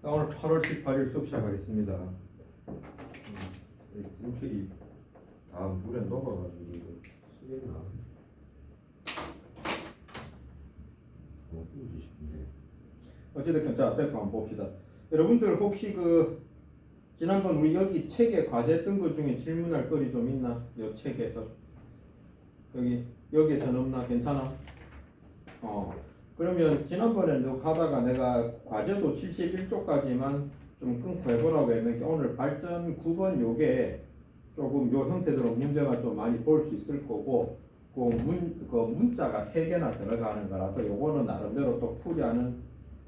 오늘 8월 18일 수업 시작하겠습니다. 부실이 다 물에 녹아가지고 이거 쓰겠나? 뿌지 싶은데. 어찌됐든 자, 됐고 한번 봅시다. 여러분들 혹시 지난번 우리 여기 책에 과제했던 것 중에 질문할 거리 좀 있나? 이 책에서 여기에서는 없나? 괜찮아? 그러면 지난번에 하다가 내가 과제도 71쪽까지만 좀 끊고 해보라고 했는데 오늘 발전 9번 요게 조금 요 형태대로 문제가 좀 많이 볼 수 있을 거고 그 문자가 3개나 들어가는 거라서 요거는 나름대로 또 풀이하는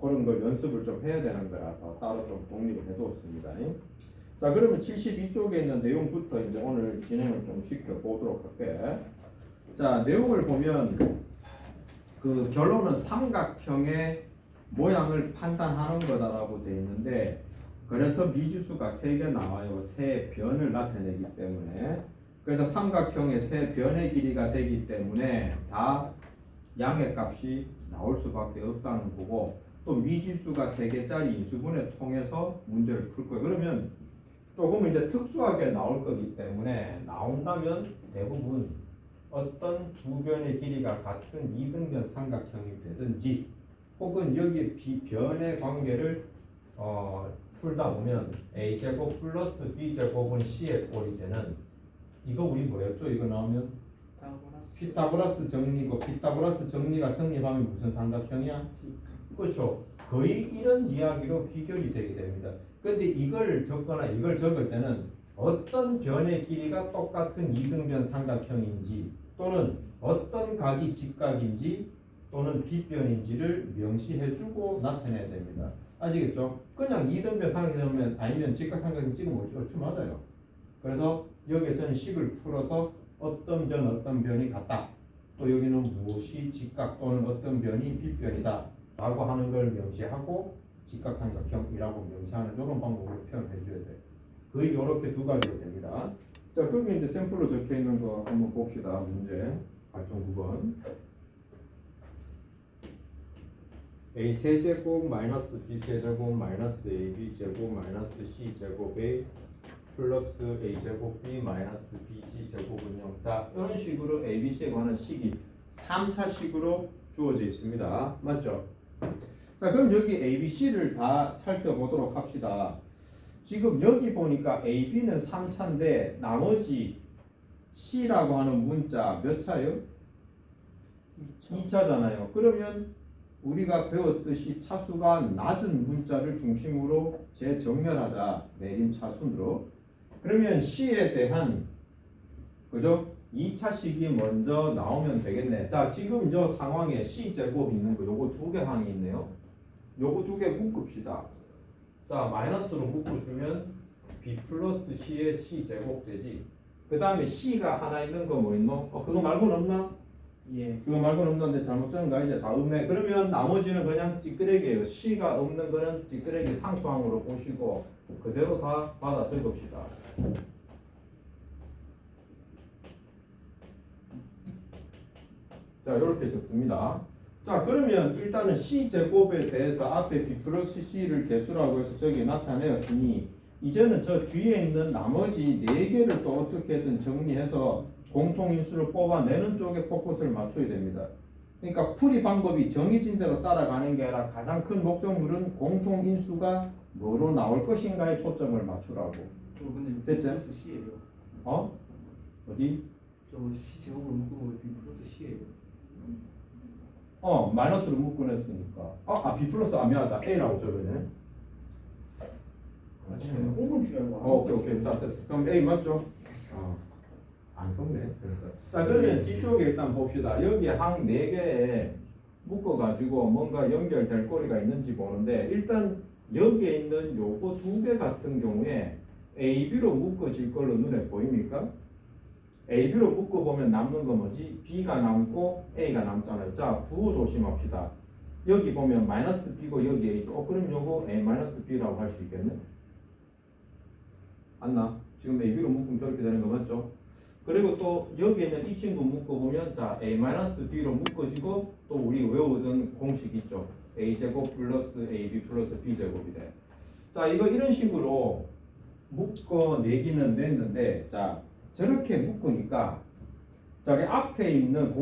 그런 걸 연습을 좀 해야 되는 거라서 따로 좀 독립을 해뒀습니다. 자, 그러면 72쪽에 있는 내용부터 이제 오늘 진행을 좀 시켜보도록 할게. 자, 내용을 보면 그 결론은 삼각형의 모양을 판단하는 거다라고 되어 있는데 그래서 미지수가 3개 나와요. 세 변을 나타내기 때문에. 그래서 삼각형의 세 변의 길이가 되기 때문에 다 양의 값이 나올 수밖에 없다는 거고 또 미지수가 3개짜리 인수분해 통해서 문제를 풀 거예요. 그러면 조금 이제 특수하게 나올 거기 때문에 나온다면 대부분 어떤 두 변의 길이가 같은 이등변 삼각형이 되든지 혹은 여기 변의 관계를 풀다 보면 a제곱 플러스 b제곱은 c의 꼴이 되는 이거 우리 뭐였죠? 이거 나오면 피타고라스 정리고 피타고라스 정리가 성립하면 무슨 삼각형이야? 그렇죠. 거의 이런 이야기로 비교이 되게 됩니다. 근데 이걸 적거나 이걸 적을 때는 어떤 변의 길이가 똑같은 이등변 삼각형인지 또는 어떤 각이 직각인지 또는 빗변인지를 명시해주고 나타내야 됩니다. 아시겠죠? 그냥 이등변 삼각형이면 아니면 직각삼각형 찍으면 얼추 맞아요. 그래서 여기에서는 식을 풀어서 어떤 변이 같다. 또 여기는 무엇이 직각 또는 어떤 변이 빗변이다 라고 하는 걸 명시하고 직각삼각형이라고 명시하는 이런 방법으로 표현해 줘야 돼요. 거의 이렇게 두 가지로 됩니다. 자, 그러면 이제 샘플로 적혀 있는 거 한번 봅시다. 문제 발전 9번. a 세제곱 마이너스 b 세제곱 마이너스 ab 제곱 마이너스 c 제곱 a 플러스 a 제곱 b 마이너스 bc 제곱은 0. 자, 이런 식으로 a, b, c에 관한 식이 3차식으로 주어져 있습니다. 맞죠? 자, 그럼 여기 a, b, c를 다 살펴보도록 합시다. 지금 여기 보니까 a, b는 3차인데 나머지 c라고 하는 문자 몇 차예요? 2차잖아요. 그러면 우리가 배웠듯이 차수가 낮은 문자를 중심으로 재정렬하자. 내림차순으로. 그러면 c에 대한 그죠? 2차식이 먼저 나오면 되겠네. 자, 지금 저 상황에 c제곱 있는 거 요거 2개 항이 있네요. 요거 2개 묶읍시다. 자, 마이너스로 묶어주면 b 플러스 c의 c제곱 되지. 그 다음에 c가 하나 있는 거 뭐 있노? 그거 말고는 없나? 예. 그거 말고는 없는데 잘못 적은 거 아니지? 다 없네. 그러면 나머지는 그냥 찌끄레기예요. c가 없는 거는 찌끄레기 상수항으로 보시고 그대로 다 받아 적읍시다. 자, 이렇게 적습니다. 자, 그러면 일단은 c제곱에 대해서 앞에 b 플러스 c를 개수라고 해서 저기 나타내었으니 이제는 저 뒤에 있는 나머지 4개를 또 어떻게든 정리해서 공통인수를 뽑아내는 쪽에 포커스를 맞춰야 됩니다. 그러니까 풀이 방법이 정해진 대로 따라가는 게 아니라 가장 큰 목적물은 공통인수가 뭐로 나올 것인가에 초점을 맞추라고. 근데 됐죠? 플러스 C예요. 어디? 저거 C 제곱으로 묶으면 B 플러스 C예요. 마이너스로 묶어냈으니까. B 플러스 미안하다. A라고 적으네. 맞아요. 5분 줄 알고. 오케이. 자, 됐어. 그럼 A 맞죠? 안 썼네. 그래서. 자, 그러면 뒤쪽에 일단 봅시다. 여기 항 4개에 묶어가지고 뭔가 연결될 거리가 있는지 보는데 일단 여기에 있는 요거 2개 같은 경우에 A, B로 묶어질 걸로 눈에 보입니까? A, B로 묶어보면 남는 거 뭐지? B가 남고 A가 남잖아요. 자, 부호 조심합시다. 여기 보면 마이너스 B고 여기 A고 그럼 요거 A 마이너스 B라고 할 수 있겠네? 안나? 지금 A, B로 묶으면 저렇게 되는 거 맞죠? 그리고 또 여기에는 이 친구 묶어보면 자 A 마이너스 B로 묶어지고 또 우리 외우던 공식 있죠? A제곱 플러스 AB 플러스 B제곱이 돼. 자, 이거 이런 식으로 묶어내기는 냈는데, 자, 저렇게 묶으니까, 저기 앞에 있는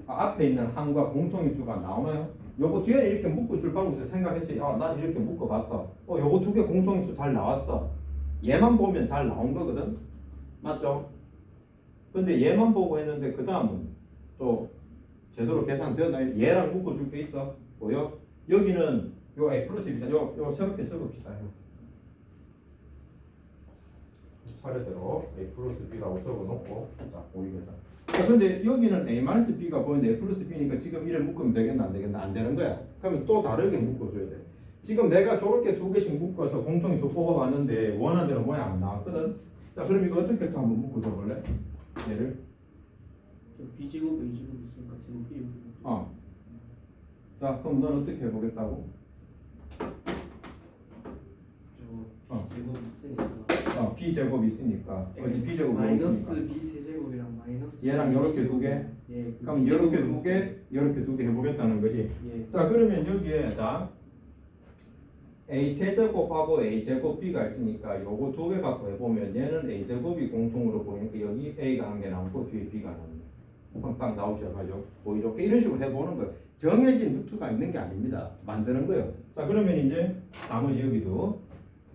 앞에 있는 항과 공통인수가 나오나요? 요거 뒤에 이렇게 묶어줄 방법에서 생각했어요. 아, 난 이렇게 묶어봤어. 요거 두 개 공통인수 잘 나왔어. 얘만 보면 잘 나온 거거든? 맞죠? 근데 얘만 보고 했는데, 그 다음은 또 제대로 계산되었나요? 얘랑 묶어줄 게 있어. 보여? 여기는 요 A 플러스 B잖아. 요 새롭게 써봅시다. 차례대로 A 플러스 B라고 적어놓고, 자, 보이겠다. 자, 근데 여기는 A 마이너스 B가 보이는데 A 플러스 B니까 지금 이래 묶으면 되겠나, 안 되겠나? 안 되는 거야. 그러면 또 다르게 묶어줘야 돼. 지금 내가 저렇게 두 개씩 묶어서 공통인수 뽑아봤는데 원하는 대로 모양 안 나왔거든? 자, 그럼 이거 어떻게 또 한번 묶어줘 볼래? 얘를? 저 B제곱 A제곱 있으니까 제곱 필요 자, 그럼 넌 어떻게 해보겠다고? 저 B제곱 있으니까 B제곱 있으니까 어디 B제곱 마이너스 있으니까 B 세제곱이랑 마이너스 얘랑 이렇게 두 개? 예. 그럼 이렇게 두 개, 이렇게 두 개 해보겠다는 거지. 예. 자, 그러면 여기에 자 A 세제곱하고 A 제곱 B가 있으니까 요거 두 개 갖고 해보면 얘는 A 제곱이 공통으로 보이니까 여기 A가 한 개 남고 뒤에 B가 남네. 그럼 딱 나오셔가지고 뭐 이렇게 이런 식으로 해보는 거예요. 정해진 루트가 있는 게 아닙니다. 만드는 거예요. 자, 그러면 이제 나머지 여기도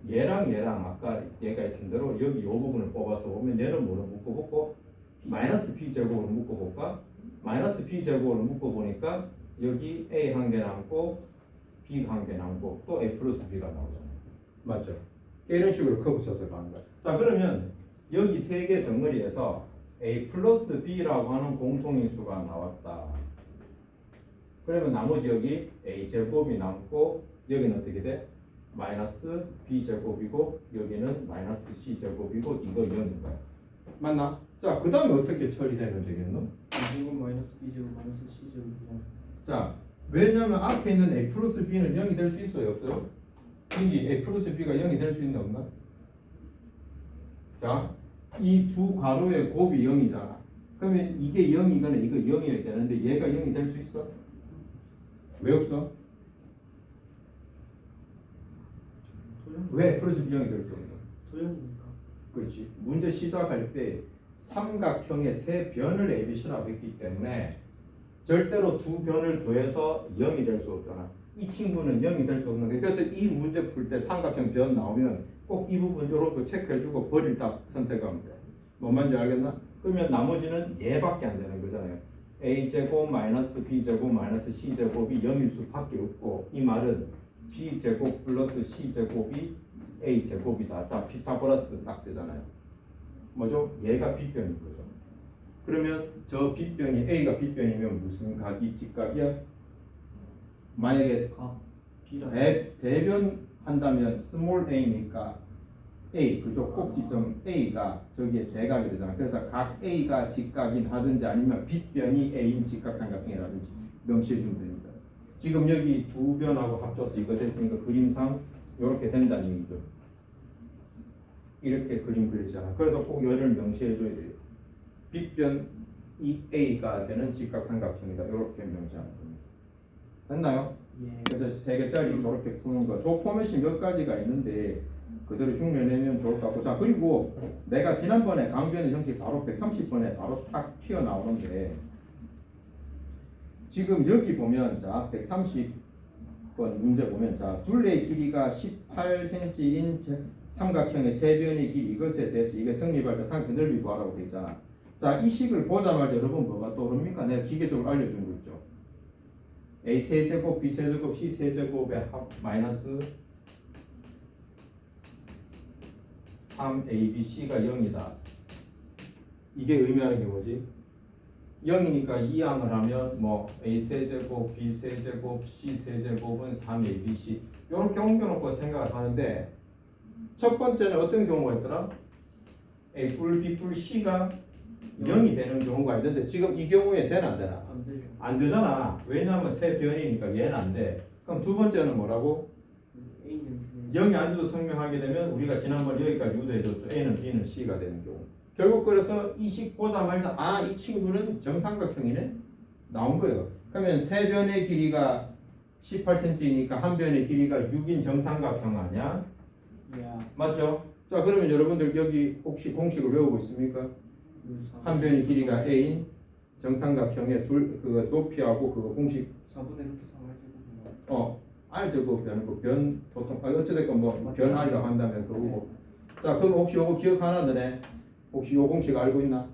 얘랑 아까 얘가 했던 대로 여기 요 부분을 뽑아서 보면 얘는 뭐로 묶어보고 마이너스 B 제곱으로 묶어볼까? 마이너스 B 제곱으로 묶어보니까 여기 A 한 개 남고 B 한 개 남고 또 A 플러스 B가 나오잖아요. 맞죠? 이런 식으로 커브 쳐서 가는 거야. 자, 그러면 여기 세 개 덩어리에서 A 플러스 B라고 하는 공통인수가 나왔다. 그러면 나머지 여기 A 제곱이 남고 여기는 어떻게 돼? 마이너스 B 제곱이고 여기는 마이너스 C 제곱이고 이거 0인 거야. 맞나? 자, 그 다음에 어떻게 처리되면 되겠노? B제곱 마이너스 B제곱 마이너스 C제곱이랑 자, 왜냐면 앞에 있는 A 플러스 B는 0이 될 수 있어요? 없어요? 여기 A 플러스 B가 0이 될 수 있나 없나? 자, 이 두 가로의 곱이 0이잖아. 그러면 이게 0이거나 이거 0이어야 되는데 얘가 0이 될 수 있어? 왜 없어? 왜 플러스 B 0이 될 수 없나? 도형이니까. 그렇지. 문제 시작할 때 삼각형의 세 변을 ABC라고 했기 때문에 절대로 두 변을 더해서 0이 될 수 없잖아. 이 친구는 0이 될 수 없는데 그래서 이 문제 풀 때 삼각형 변 나오면 꼭 이 부분 이런 거 체크해주고 버릴 딱 선택하면 돼. 뭔 말인지 알겠나? 그러면 나머지는 얘밖에 안 되는 거잖아요. A제곱 마이너스 B제곱 마이너스 C제곱이 0일 수밖에 없고 이 말은 B제곱 플러스 C제곱이 A제곱이다. 자, 피타고라스 딱 되잖아요. 뭐죠? 얘가 B변인 거죠. 그러면 저 B변이 A가 B변이면 무슨 각이 직각이야? 만약에 각 B랑 대변 한다면 스몰 a니까 A 그쪽 꼭지점 A가 저기에 대각이 되잖아. 그래서 각 A가 직각인 하든지 아니면 B변이 A인 직각삼각형이라든지 명시해 주면 됩니다. 지금 여기 두 변하고 합쳐서 이거 됐으니까 그림상 이렇게 된다는 얘기죠. 이렇게 그림 그리잖아. 그래서 꼭 얘를 명시해 줘야 돼요. B변 이 A가 되는 직각삼각형이다. 이렇게 명시하는 겁니다. 됐나요? 예. 그래서 세 개짜리 저렇게 푸는 거. 저 포맷이 몇 가지가 있는데 그대로 흉내내면 좋을 것 같고. 자, 그리고 내가 지난번에 강변의 형식 바로 130번에 바로 딱 튀어나오는데 지금 여기 보면 자 130번 문제 보면 자 둘레의 길이가 18cm인 삼각형의 세 변의 길이 이것에 대해서 이게 성립할 때 삼각형 넓이 구하라고 돼 있잖아. 자, 이 식을 보자마자 여러분 뭐가 떠오릅니까? 내가 기계적으로 알려준 거 있죠. A 세제곱, B 세제곱, C 세제곱의 합 마이너스 3ABC가 0이다. 이게 의미하는 게 뭐지? 0이니까 이항을 하면 뭐 A 세제곱, B 세제곱, C 세제곱은 3ABC 이렇게 옮겨놓고 생각을 하는데 첫 번째는 어떤 경우가 있더라? A 뿔, B 뿔, C가 0이 되는 경우가 있는데 지금 이 경우에 되나 안 되나? 안 되죠. 안 되잖아. 왜냐하면 세 변이니까 얘는 안 돼. 그럼 두 번째는 뭐라고? A는 0이 안 돼도 설명하게 되면 우리가 지난번 여기까지 유도해줬죠. A는 B는 C가 되는 경우. 결국 그래서 이 식 보자마자 아, 이 친구는 정삼각형이네? 나온 거예요. 그러면 세 변의 길이가 18cm니까 한 변의 길이가 6인 정삼각형 아니야? 야. 맞죠? 자 그러면 여러분들 여기 혹시 공식을 외우고 있습니까? 한 변의 길이가 a인 정삼각형의 그 높이하고 그거 공식 4분의 루트 3 알제곱. r 제곱이라는 거변 보통 어찌됐건 뭐 맞죠. 변 r이라고 한다면 그거고. 자 그럼 혹시 요거 기억하나 너네? 혹시 요 공식 알고 있나?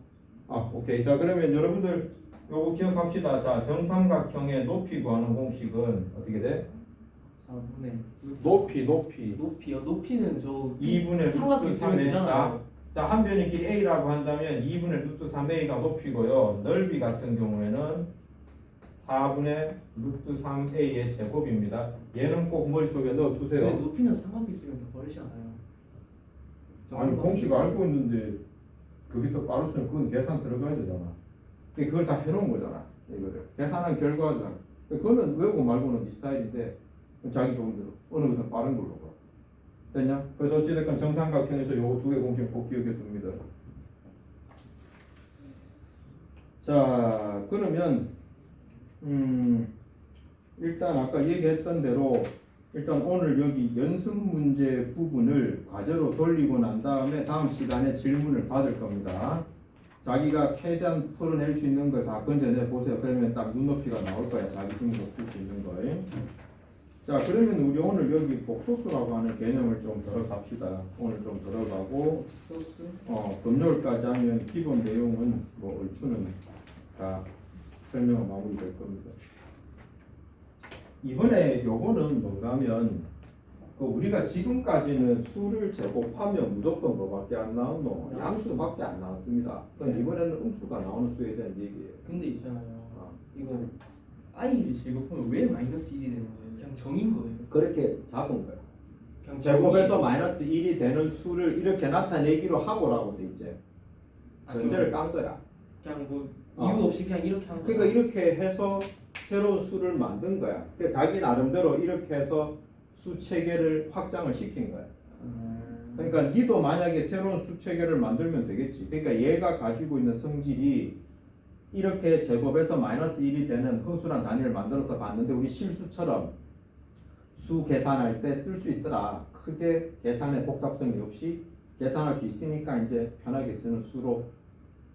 오케이. 자 그러면 여러분들 요거 기억합시다. 자 정삼각형의 높이 구하는 공식은 어떻게 돼? 4분의 높이요. 높이는 저 2분의 삼각형 루트 있으면 3의 되잖아요. 자 한 변의 길이 a라고 한다면 2분의 루트 3a가 높이고요. 넓이 같은 경우에는 4분의 루트 3a의 제곱입니다. 얘는 꼭 머릿속에 넣어 근데 두세요. 높이는 삼각형 있으면 더 버리잖아요. 아니 공식 알고 있는데 그게 더 빠르면 그건 계산 들어가야 되잖아. 그걸 다 해놓은 거잖아. 이거를 계산한 결과잖아. 그거는 외우고 말고는 네 스타일인데 자기 좋은 대로 어느 것은 빠른 걸로 봐. 됐냐? 그래서 어찌됐건 정삼각형에서 요거 두 개 공식 꼭 기억해 둡니다. 자 그러면 일단 아까 얘기했던 대로 일단 오늘 여기 연습 문제 부분을 과제로 돌리고 난 다음에 다음 시간에 질문을 받을 겁니다. 자기가 최대한 풀어낼 수 있는 걸 다 건져내 보세요. 그러면 딱 눈높이가 나올 거야. 자기 힘으로 풀 수 있는 거. 자 그러면 우리 오늘 여기 복소수라고 하는 개념을 좀 들어갑시다. 오늘 좀 들어가고 소스 금요일까지 하면 기본 내용은 뭐 얼추는 다 설명은 마무리될 겁니다. 이번에 요거는 뭔가면 그 우리가 지금까지는 수를 제곱하면 무조건 뭐밖에 안 나오노? 양수밖에 안 나왔습니다. 그럼 이번에는 음수가 나오는 수에 대한 얘기예요. 근데 있잖아요. 이거 i를 제곱하면 왜 마이너스 1이 되는 거예요? 그냥 정인 거예요. 그렇게 잡은 거야. 그냥 제곱해서 정의. 마이너스 1이 되는 수를 이렇게 나타내기로 하고라고 돼 있지. 전제를 깐 거야. 그냥 뭐 어. 이유 없이 그냥 이렇게 한 그러니까 이렇게 해서 새로운 수를 만든 거야. 그러니까 자기 나름대로 이렇게 해서 수 체계를 확장을 시킨 거야. 그러니까 니도 만약에 새로운 수 체계를 만들면 되겠지. 그러니까 얘가 가지고 있는 성질이 이렇게 제곱해서 마이너스 1이 되는 허수란 단위를 만들어서 봤는데 우리 실수처럼 수 계산할 때 쓸 수 있더라. 크게 계산의 복잡성이 없이 계산할 수 있으니까 이제 편하게 쓰는 수로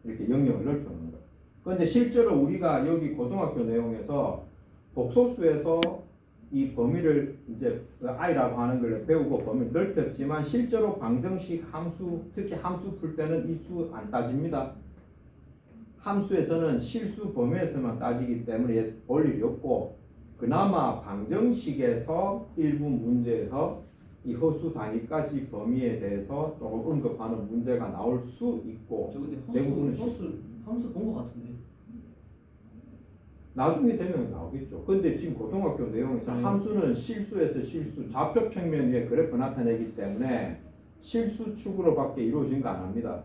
이렇게 영역을 넓혀놓는 거야. 그런데 실제로 우리가 여기 고등학교 내용에서 복소수에서 이 범위를 이제 i라고 하는 걸 배우고 범위를 넓혔지만 실제로 방정식 함수, 특히 함수 풀 때는 이 수 안 따집니다. 함수에서는 실수 범위에서만 따지기 때문에 볼 일이 없고 그나마 방정식에서 일부 문제에서 이 허수 단위까지 범위에 대해서 조금 언급하는 문제가 나올 수 있고 저 근데 대부분은 함수 본 거 같은데. 나중에 되면 나오겠죠. 근데 지금 고등학교 내용에서 함수는 실수에서 실수, 좌표 평면 위에 그래프 나타내기 때문에 실수축으로밖에 이루어진 거 안 합니다.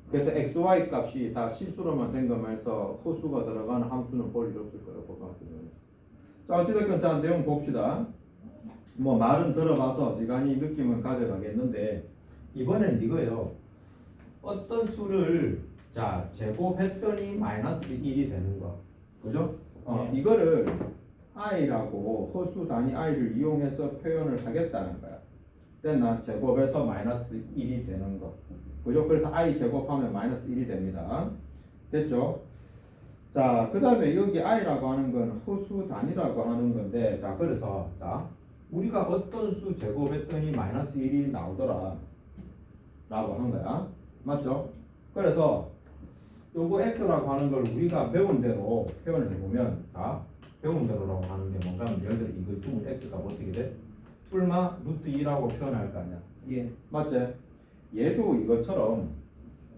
그래서 x, y 값이 다 실수로만 된 것만 해서 허수가 들어가는 함수는 볼 일 없을 거예요. 고등학교 내용에서. 자 어찌됐건 자 내용 봅시다. 뭐 말은 들어봐서 시간이 느낌은 가져가겠는데 이번엔 이거예요. 어떤 수를 자 제곱했더니 마이너스 1이 되는 거. 그죠? 이거를 i라고 허수 단위 i를 이용해서 표현을 하겠다는 거야. 그러니까 제곱해서 마이너스 1이 되는 거. 그죠? 그래서 i 제곱하면 마이너스 1이 됩니다. 됐죠? 자, 그 다음에 여기 i라고 하는 건 허수 단위라고 하는 건데, 자, 그래서 자, 우리가 어떤 수 제곱했더니 마이너스 1이 나오더라 라고 한 거야. 맞죠? 그래서 요거 x라고 하는 걸 우리가 배운 대로 표현을 해보면 자 배운 대로라고 하는 게 뭔가 하면 예를 들어 이거 있으면 x가 어떻게 돼? 뿔마 루트 2라고 표현할 거 아니야. 예. 맞지? 얘도 이것처럼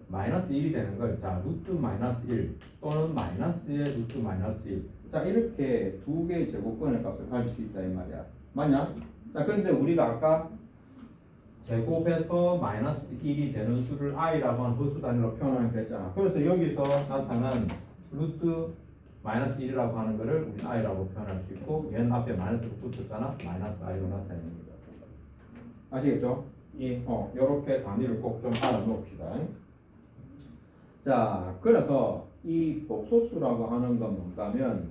마이너스 1이 되는 걸 자 루트 마이너스 1 또는 마이너스의 루트 마이너스 1 자 이렇게 두 개의 제곱권의 값을 가질 수 있다 이 말이야. 맞냐? 자 그런데 우리가 아까 제곱해서 마이너스 1이 되는 수를 i라고 하는 허수 단위로 표현하는 거 했잖아. 그래서 여기서 나타난 루트 마이너스 1이라고 하는 거를 우리 i라고 표현할 수 있고 얘는 앞에 마이너스가 붙었잖아. 마이너스 i로 나타냅니다. 아시겠죠? 예. 요렇게 단위를 꼭 좀 알아놓읍시다. 자, 그래서 이 복소수라고 하는 건 뭔가면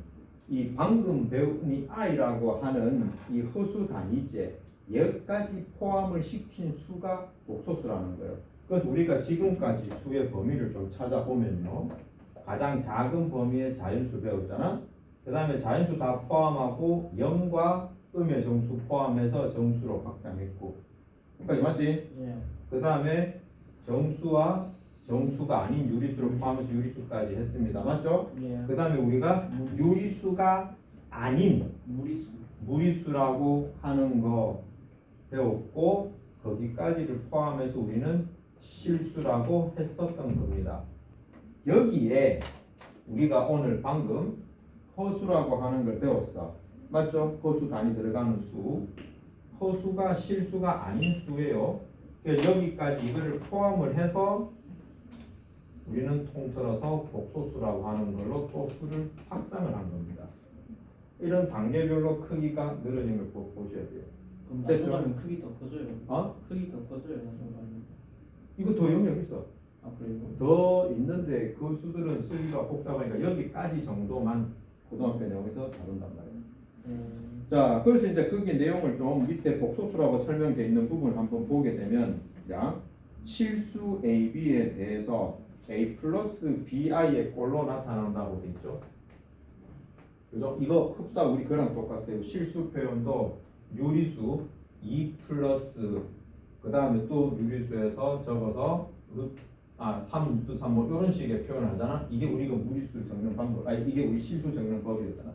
이 방금 배운 이 i라고 하는 이 허수 단위제 여기까지 포함을 시킨 수가 복소수라는 거예요. 그래서 우리가 지금까지 수의 범위를 좀 찾아보면요, 가장 작은 범위의 자연수 배웠잖아. 그 다음에 자연수 다 포함하고 0과 음의 정수 포함해서 정수로 확장했고, 그러니까 맞지? 예. 그 다음에 정수와 정수가 아닌 유리수를 포함해서 유리수까지 했습니다. 맞죠? 예. 그 다음에 우리가 유리수가 아닌 무리수. 무리수라고 하는 거 배웠고, 거기까지를 포함해서 우리는 실수라고 했었던 겁니다. 여기에 우리가 오늘 방금 허수라고 하는 걸 배웠어. 맞죠? 허수 단위 들어가는 수. 허수가 실수가 아닌 수예요. 그래서 여기까지 이거를 포함을 해서 우리는 통틀어서 복소수라고 하는 걸로 또 수를 확장을 한 겁니다. 이런 단계별로 크기가 늘어진 걸 보셔야 돼요. 그럼 됐죠? 나중에 크기 더 커져요. 어? 크기 더 커져요. 나중에. 이거 더 영역 있어. 아 그래요? 더 있는데 그 수들은 쓰기가 복잡하니까 여기까지 정도만 고등학교 내용에서 다룬단 말이에요. 자, 그래서 이제 거기 내용을 좀 밑에 복소수라고 설명되어 있는 부분을 한번 보게 되면, 자, 실수 AB에 대해서 A 플러스 BI의 꼴로 나타난다고 돼 있죠. 그죠? 이거 흡사 우리 그랑 똑같아요. 실수 표현도 유리수 2 플러스 그 다음에 또 유리수에서 적어서 3 루트 3 뭐 이런 식의 표현을 하잖아. 이게 우리가 무리수 적는 방법, 아니 이게 우리 실수 적는 법이었잖아.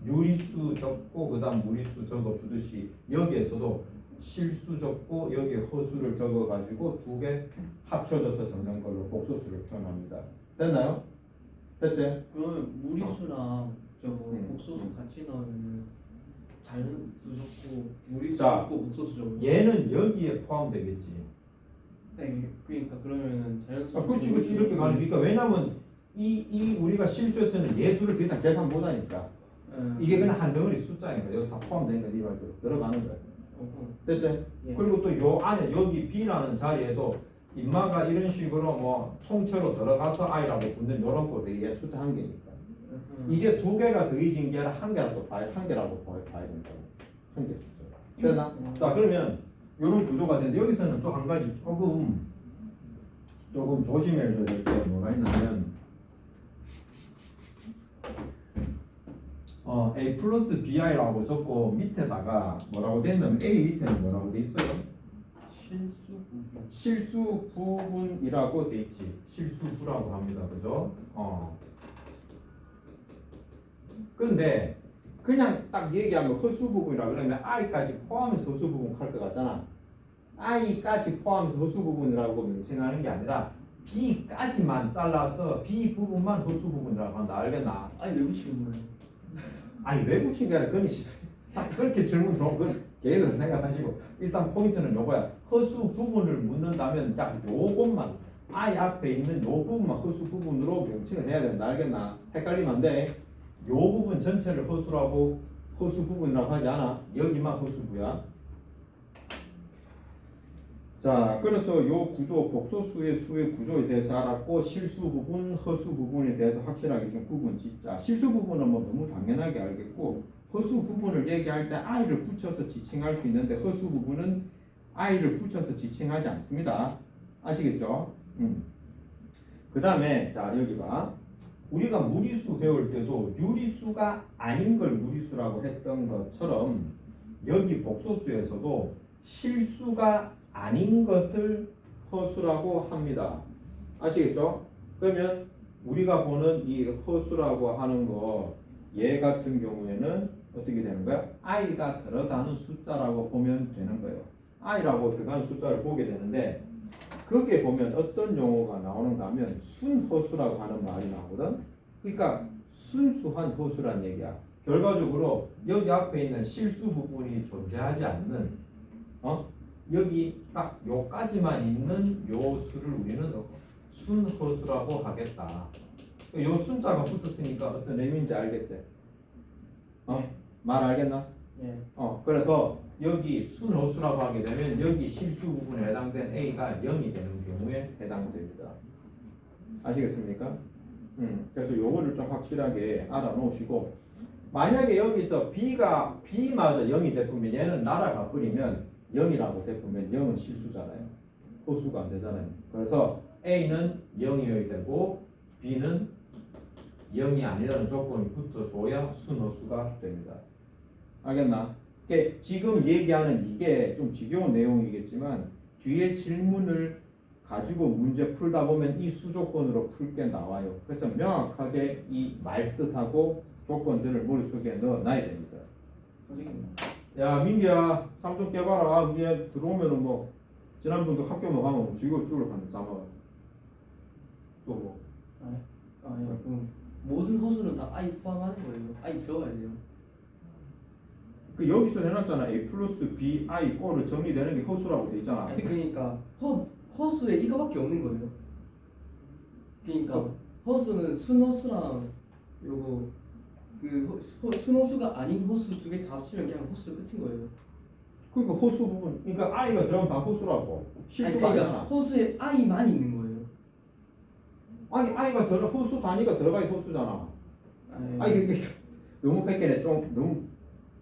유리수 적고 그 다음 무리수 적어 주듯이 여기에서도 실수 적고 여기에 허수를 적어 가지고 두 개 합쳐져서 적는 걸로 복소수를 표현합니다. 됐나요? 됐지? 그러면 무리수랑 저거 음. 복소수 같이 넣으면 자연수 적고 무리수 자, 적고 복소수 적고. 얘는 여기에 포함되겠지. 네, 그러니까 그러면은 자연수. 그렇지 이렇게 가는. 그러니까 왜냐면 이 우리가 실수에서는 얘 둘을 더 이상 계산 못 하니까 이게 그냥 한 덩어리 숫자니까 여기 다 포함된 거네. 이 말대로 들어가는 거야. 됐지? 예. 그리고 또 요 안에 여기 B라는 자리에도 인마가 이런 식으로 뭐 통째로 들어가서 I라고 붙는 이런 거 이게 숫자 한 개니까 이게 두 개가 더해진 게 아니라 한 개라고 봐야 된다고. 한 개 숫자. 됐나? 자, 그러면 이런 구조가 되는데 여기서는 또 한 가지 조금 조심해야 될 게 뭐가 있냐면 A 플러스 BI라고 적고 밑에다가 뭐라고 돼 있냐면 A 밑에는 뭐라고 돼 있어요? 실수 부분이라고 돼 있지. 실수수라고 합니다. 그죠? 근데 그냥 딱 얘기하면 허수 부분이라 그러면 I까지 포함해서 허수 부분 할 것 같잖아. I까지 포함해서 허수 부분이라고 명칭하는 게 아니라 B까지만 잘라서 B 부분만 허수 부분이라고 한다. 알겠나? 아니 왜 붙이는 거예요? 아니 왜 붙인 게 아니라 딱 그렇게 질문 그건 개인으로 생각하시고 일단 포인트는 요거야. 허수 부분을 묻는다면 딱 요것만 I 앞에 있는 요 부분만 허수 부분으로 명칭을 해야 된다. 알겠나? 헷갈리면 안 돼. 요 부분 전체를 허수라고 허수 부분이라고 하지 않아. 여기만 허수부야. 자, 그래서 요 구조 복소수의 수의 구조에 대해서 알았고 실수 부분, 허수 부분에 대해서 확실하게 좀 구분 짓자. 실수 부분은 뭐 너무 당연하게 알겠고 허수 부분을 얘기할 때 I를 붙여서 지칭할 수 있는데 허수 부분은 I를 붙여서 지칭하지 않습니다. 아시겠죠? 그 다음에 자 여기 봐. 우리가 무리수 배울 때도 유리수가 아닌 걸 무리수라고 했던 것처럼 여기 복소수에서도 실수가 아닌 것을 허수라고 합니다. 아시겠죠? 그러면 우리가 보는 이 허수라고 하는 거 얘 같은 경우에는 어떻게 되는 거야? I가 들어가는 숫자라고 보면 되는 거예요. I라고 들어가는 숫자를 보게 되는데 거기에 보면 어떤 용어가 나오는가 하면 순허수라고 하는 말이 나오거든. 그러니까 순수한 허수란 얘기야. 결과적으로 여기 앞에 있는 실수 부분이 존재하지 않는 여기 딱 요까지만 있는 요 수를 우리는 순허수라고 하겠다. 요 순자가 붙었으니까 어떤 의미인지 알겠지? 말 알겠나? 예. 그래서 여기 순허수라고 하게 되면 여기 실수 부분에 해당된 A가 0이 되는 경우에 해당됩니다. 아시겠습니까? 그래서 요거를 좀 확실하게 알아놓으시고 만약에 여기서 B마저 0이 됐으면 얘는 날아가 버리면 0이라고 됐으면 0은 실수잖아요. 호수가 안 되잖아요. 그래서 A는 0이어야 되고 B는 0이 아니라는 조건이 붙어줘야 순호수가 됩니다. 알겠나? 그러니까 지금 얘기하는 이게 좀 지겨운 내용이겠지만 뒤에 질문을 가지고 문제 풀다 보면 이 수조건으로 풀 게 나와요. 그래서 명확하게 이 말뜻하고 조건들을 머릿속에 넣어놔야 됩니다. 선생님. 야 민기야 잠 좀 깨봐라. 위에 들어오면은 뭐 지난번도 학교 뭐 가면 지고 죽을 판데 잠아. 또 뭐. 아니요. 그럼 모든 호수는 다 I 포함하는 거예요. I 들어가야 돼요. 그 여기서 해놨잖아. A 플러스 B, I, 꼴을 정리되는 게 호수라고 돼 있잖아. 아니, 그러니까 호수에 이거밖에 없는 거예요. 그러니까 호수는 순호수랑 요거 그 순호수가 아닌 호수 두 개 다 합치면 그냥 호수 끝인 거예요. 그러니까 호수 부분, 그러니까 I가 들어가면 다 호수라고. 실수가 그러니까 아니잖아. 호수에 I만 있는 거예요. 아니 I가 호수 단위가 들어가야 호수잖아. 아니, 아니 그게 너무 뺏기네. 좀 너무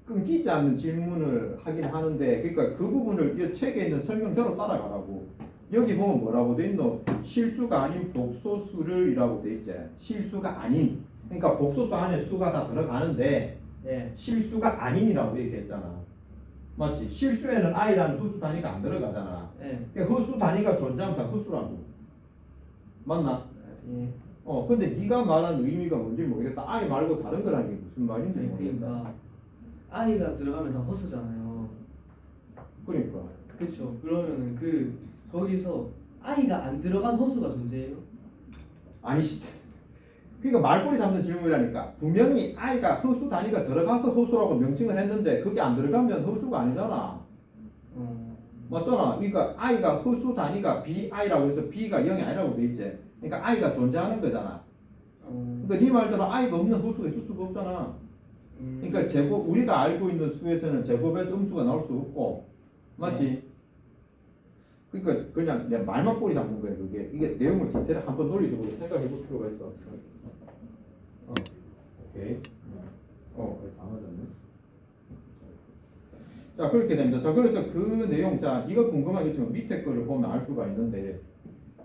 끊기지 않는 질문을 하긴 하는데, 그러니까 그 부분을 이 책에 있는 설명대로 따라가라고. 여기 보면 뭐라고 돼 있노? 실수가 아닌 복소수를이라고 돼 있지. 실수가 아닌. 그러니까 복소수 안에 수가 다 들어가는데 예. 실수가 아닌이라고 얘기했잖아. 맞지? 실수에는 I라는 허수 단위가 안 들어가잖아. 예. 그러니까 허수 단위가 존재하면 다 허수라고. 맞나? 예. 근데 네가 말한 의미가 뭔지 모르겠다. I 말고 다른 거라는 게 무슨 말인지 모르겠다. 그러니까 I가 들어가면 다 호수잖아요. 그러니까. 그렇죠. 그러면은 거기서 I가 안 들어간 호수가 존재해요? 아니 진짜. 그러니까 말꼬리 잡는 질문이라니까. 분명히 I가 허수 단위가 들어가서 허수라고 명칭을 했는데 그게 안 들어가면 허수가 아니잖아. 맞잖아. 그러니까 I가 허수 단위가 BI라고 해서 B가 0이 아니라고 돼 있지. 그러니까 I가 존재하는 거잖아. 그러니까 네 말대로 I가 없는 허수가 있을 수가 없잖아. 그러니까 제곱, 우리가 알고 있는 수에서는 제곱에서 음수가 나올 수 없고, 맞지? 그러니까 그냥 내 말만 꼬리 잡는 거예요. 그게 이게 내용을 디테일 한번 논리적으로 생각해 볼 필요가 있어. 오케이. 다 맞았네. 자, 그렇게 됩니다. 자, 그래서 그 내용, 자, 네가 궁금하겠지만 밑에 거를 보면 알 수가 있는데,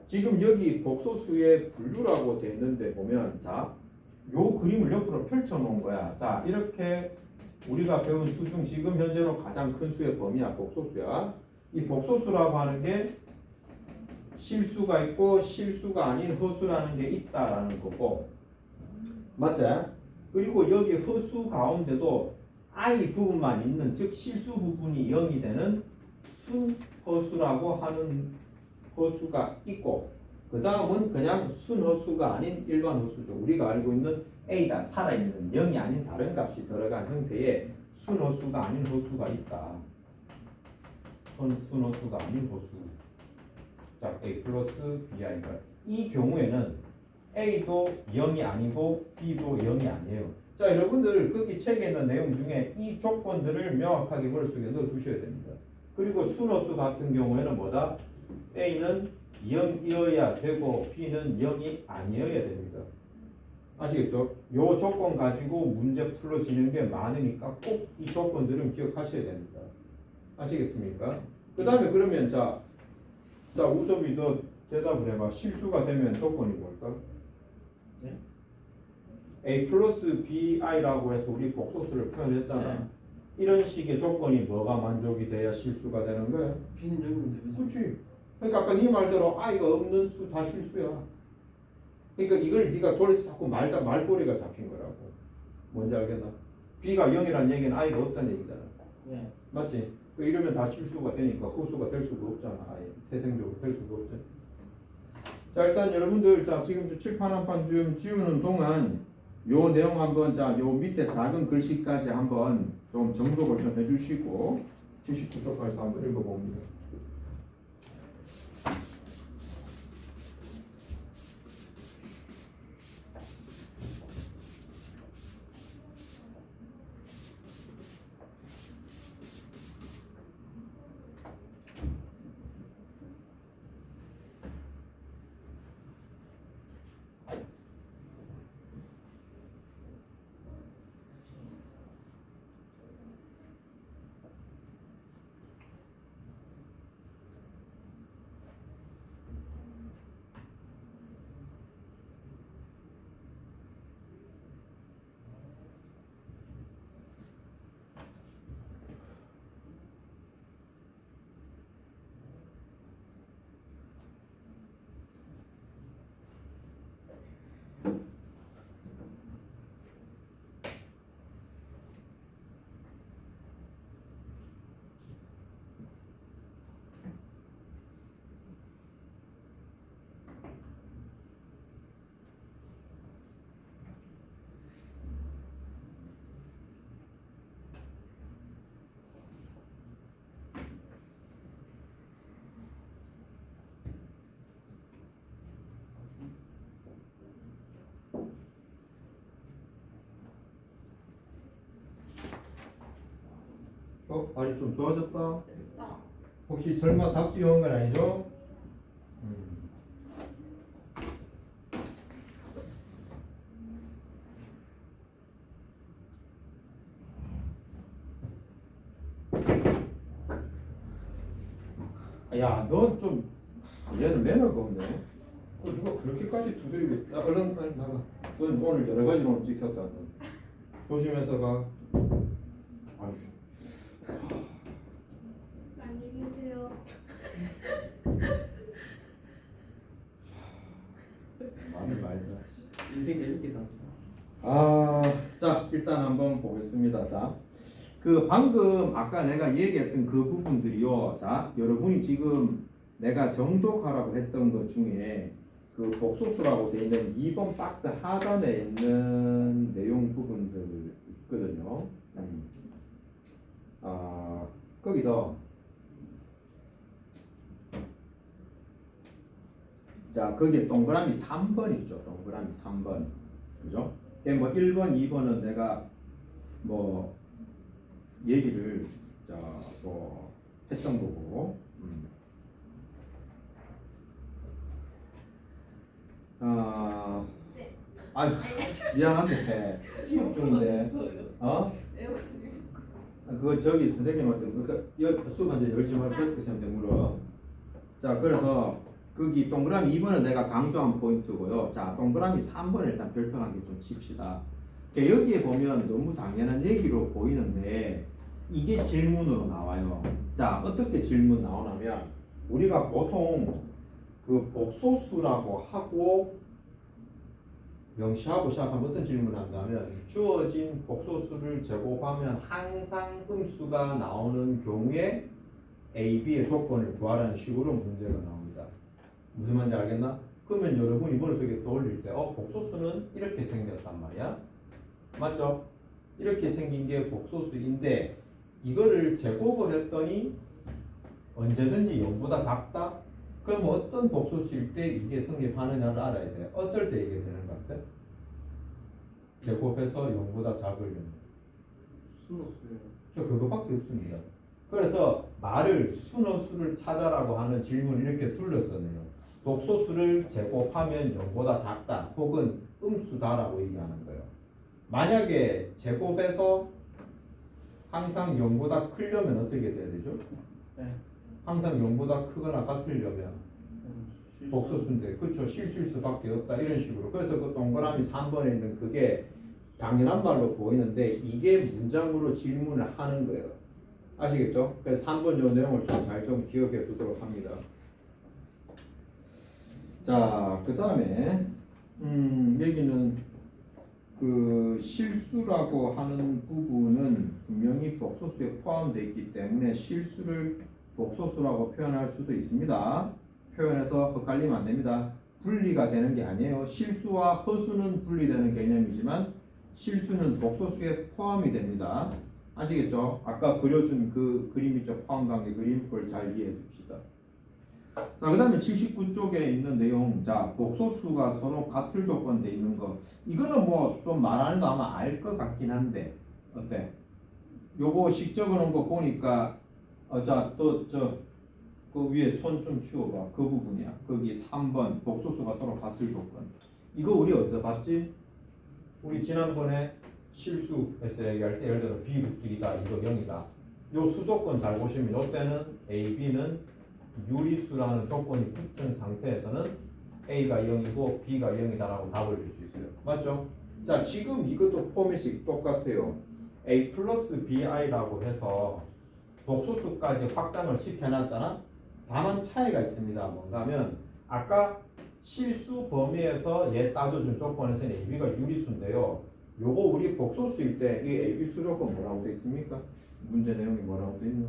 지금 여기 복소수의 분류라고 돼 있는데 보면, 자, 요 그림을 옆으로 펼쳐 놓은 거야. 자, 이렇게 우리가 배운 수 중 지금 현재로 가장 큰 수의 범위야, 복소수야. 이 복소수라고 하는 게 실수가 있고 실수가 아닌 허수라는 게 있다라는 거고, 맞지? 그리고 여기 허수 가운데도 I 부분만 있는, 즉 실수 부분이 0이 되는 순허수라고 하는 허수가 있고, 그 다음은 그냥 순허수가 아닌 일반 허수죠. 우리가 알고 있는 A가 살아있는 0이 아닌 다른 값이 들어간 형태의 순허수가 아닌 허수가 있다. 순허수가 아닌 허수. 자, A 플러스 BI가. 이 경우에는 A도 0이 아니고 B도 0이 아니에요. 자, 여러분들 거기 책에 있는 내용 중에 이 조건들을 명확하게 머릿속에 넣어 두셔야 됩니다. 그리고 순허수 같은 경우에는 뭐다? A는 0이어야 되고 B는 0이 아니어야 됩니다. 아시겠죠? 요 조건 가지고 문제 풀어지는 게 많으니까 꼭 이 조건들은 기억하셔야 됩니다. 아시겠습니까? 그 다음에 그러면 자 우섭이 너 대답을 해봐. 실수가 되면 조건이 뭘까? 네? A 플러스 BI라고 해서 우리 복소수를 표현했잖아. 네. 이런 식의 조건이 뭐가 만족이 돼야 실수가 되는 거야? B는 0인데 그렇지. 그러니까 아까 네 말대로 I가 없는 수 다 실수야. 그러니까 이걸 네가 돌려서 자꾸 말꼬리가 잡힌 거라고. 뭔지 알겠나? B가 0이란 얘기는 I가 없다는 얘기잖아. 예. 맞지? 이러면 다 실수가 되니까 호수가 될 수가 없잖아. 아예 태생적으로 될 수가 없죠. 자, 일단 여러분들 자 지금 칠판 한 판 좀 지우는 동안 요 내용 한번 요 밑에 작은 글씨까지 한번 좀 정독을 좀 해주시고 79쪽까지 한번 읽어봅니다. 말이 좀 좋아졌다. 자, 혹시 설마 답 지어온 건 아니죠? 야, 너 좀 얘는 매너가 없네. 누가 그렇게까지 두드리고? 야, 얼른 빨리 나가. 넌 오늘 여러 가지로 오늘 찍혔다. 너. 조심해서 가. 아유. 안녕히 계세요. 말을 말자. 인생 재밌게 사. 자, 일단 한번 보겠습니다. 자, 그 방금 아까 내가 얘기했던 그 부분들이요. 자, 여러분이 지금 내가 정독하라고 했던 것 중에 그 복소수라고 되어 있는 2번 박스 하단에 있는 내용 부분들 있거든요. 거기서 자, 거기에 동그라미 3번 있죠. 동그라미 3번. 그죠? 그게 뭐 1번, 2번은 내가 뭐 얘기를 뭐 했던 거고. 네. 아, 미안한데 수업 중인데. 어? 그거 저기 선생님한테 수업한테 열지 말고 데스크쌤한테 물어. 자, 그래서 거기 동그라미 2번은 내가 강조한 포인트고요. 자, 동그라미 3번을 일단 별표한 게 좀 칩시다. 그러니까 여기에 보면 너무 당연한 얘기로 보이는데 이게 질문으로 나와요. 자, 어떻게 질문 나오냐면 우리가 보통 그 복소수라고 하고 명시하고 시작하면 어떤 질문을 한다면 주어진 복소수를 제곱하면 항상 음수가 나오는 경우에 A, B의 조건을 구하라는 식으로 문제가 나옵니다. 무슨 말인지 알겠나? 그러면 여러분이 머릿속에 떠올릴 때 복소수는 이렇게 생겼단 말이야. 맞죠? 이렇게 생긴 게 복소수인데 이거를 제곱을 했더니 언제든지 0보다 작다? 그럼 어떤 복소수일 때 이게 성립하느냐를 알아야 돼. 어떨 때 이게 되는 것 같아? 제곱해서 0보다 작으려면. 순호수예요. 저 그거밖에 없습니다. 그래서 말을 순어수를 찾아라고 하는 질문을 이렇게 둘러서네요. 복소수를 제곱하면 0보다 작다 혹은 음수다라고 얘기하는 거예요. 만약에 제곱해서 항상 0보다 크려면 어떻게 돼야 되죠? 네. 항상 0보다 크거나 같으려면 복소수인데 그렇죠. 실수일 수밖에 없다 이런 식으로. 그래서 그 동그라미 3번에 있는 그게 당연한 말로 보이는데 이게 문장으로 질문을 하는 거예요. 아시겠죠? 그래서 3번 요 내용을 좀 잘 좀 기억해 두도록 합니다. 자, 그 다음에 여기는 그 실수라고 하는 부분은 분명히 복소수에 포함되어 있기 때문에 실수를 복소수라고 표현할 수도 있습니다. 표현해서 헷갈리면 안 됩니다. 분리가 되는 게 아니에요. 실수와 허수는 분리되는 개념이지만 실수는 복소수에 포함이 됩니다. 아시겠죠? 아까 그려준 그 그림 있죠? 포함관계 그림, 그걸 잘 이해해 둡시다. 자, 그 다음에 79쪽에 있는 내용. 자, 복소수가 서로 같을 조건돼 있는 거. 이거는 뭐 좀 말하는 거 아마 알 것 같긴 한데 어때? 요거 식 적어놓은 거 보니까 자, 또 그 위에 손 좀 치워봐. 그 부분이야. 거기 3번 복소수가 서로 같을 조건. 이거 우리 어디서 봤지? 우리 지난번에 실수에서 얘기할 때 예를 들어 B 곱하기다 이거 0이다. 요 수조건 잘 보시면 요 때는 A, B는 유리수라는 조건이 붙은 상태에서는 A가 0이고 B가 0이다라고 답을 줄 수 있어요. 맞죠? 자, 지금 이것도 포맷이 똑같아요. A 플러스 BI라고 해서 복소수까지 확장을 시켜놨잖아. 다만 차이가 있습니다. 뭔가 하면 아까 실수 범위에서 얘 따져준 조건에서는 AB가 유리수인데요. 요거 우리 복소수일 때 이 AB 수조건 뭐라고 돼 있습니까? 문제 내용이 뭐라고 돼 있나?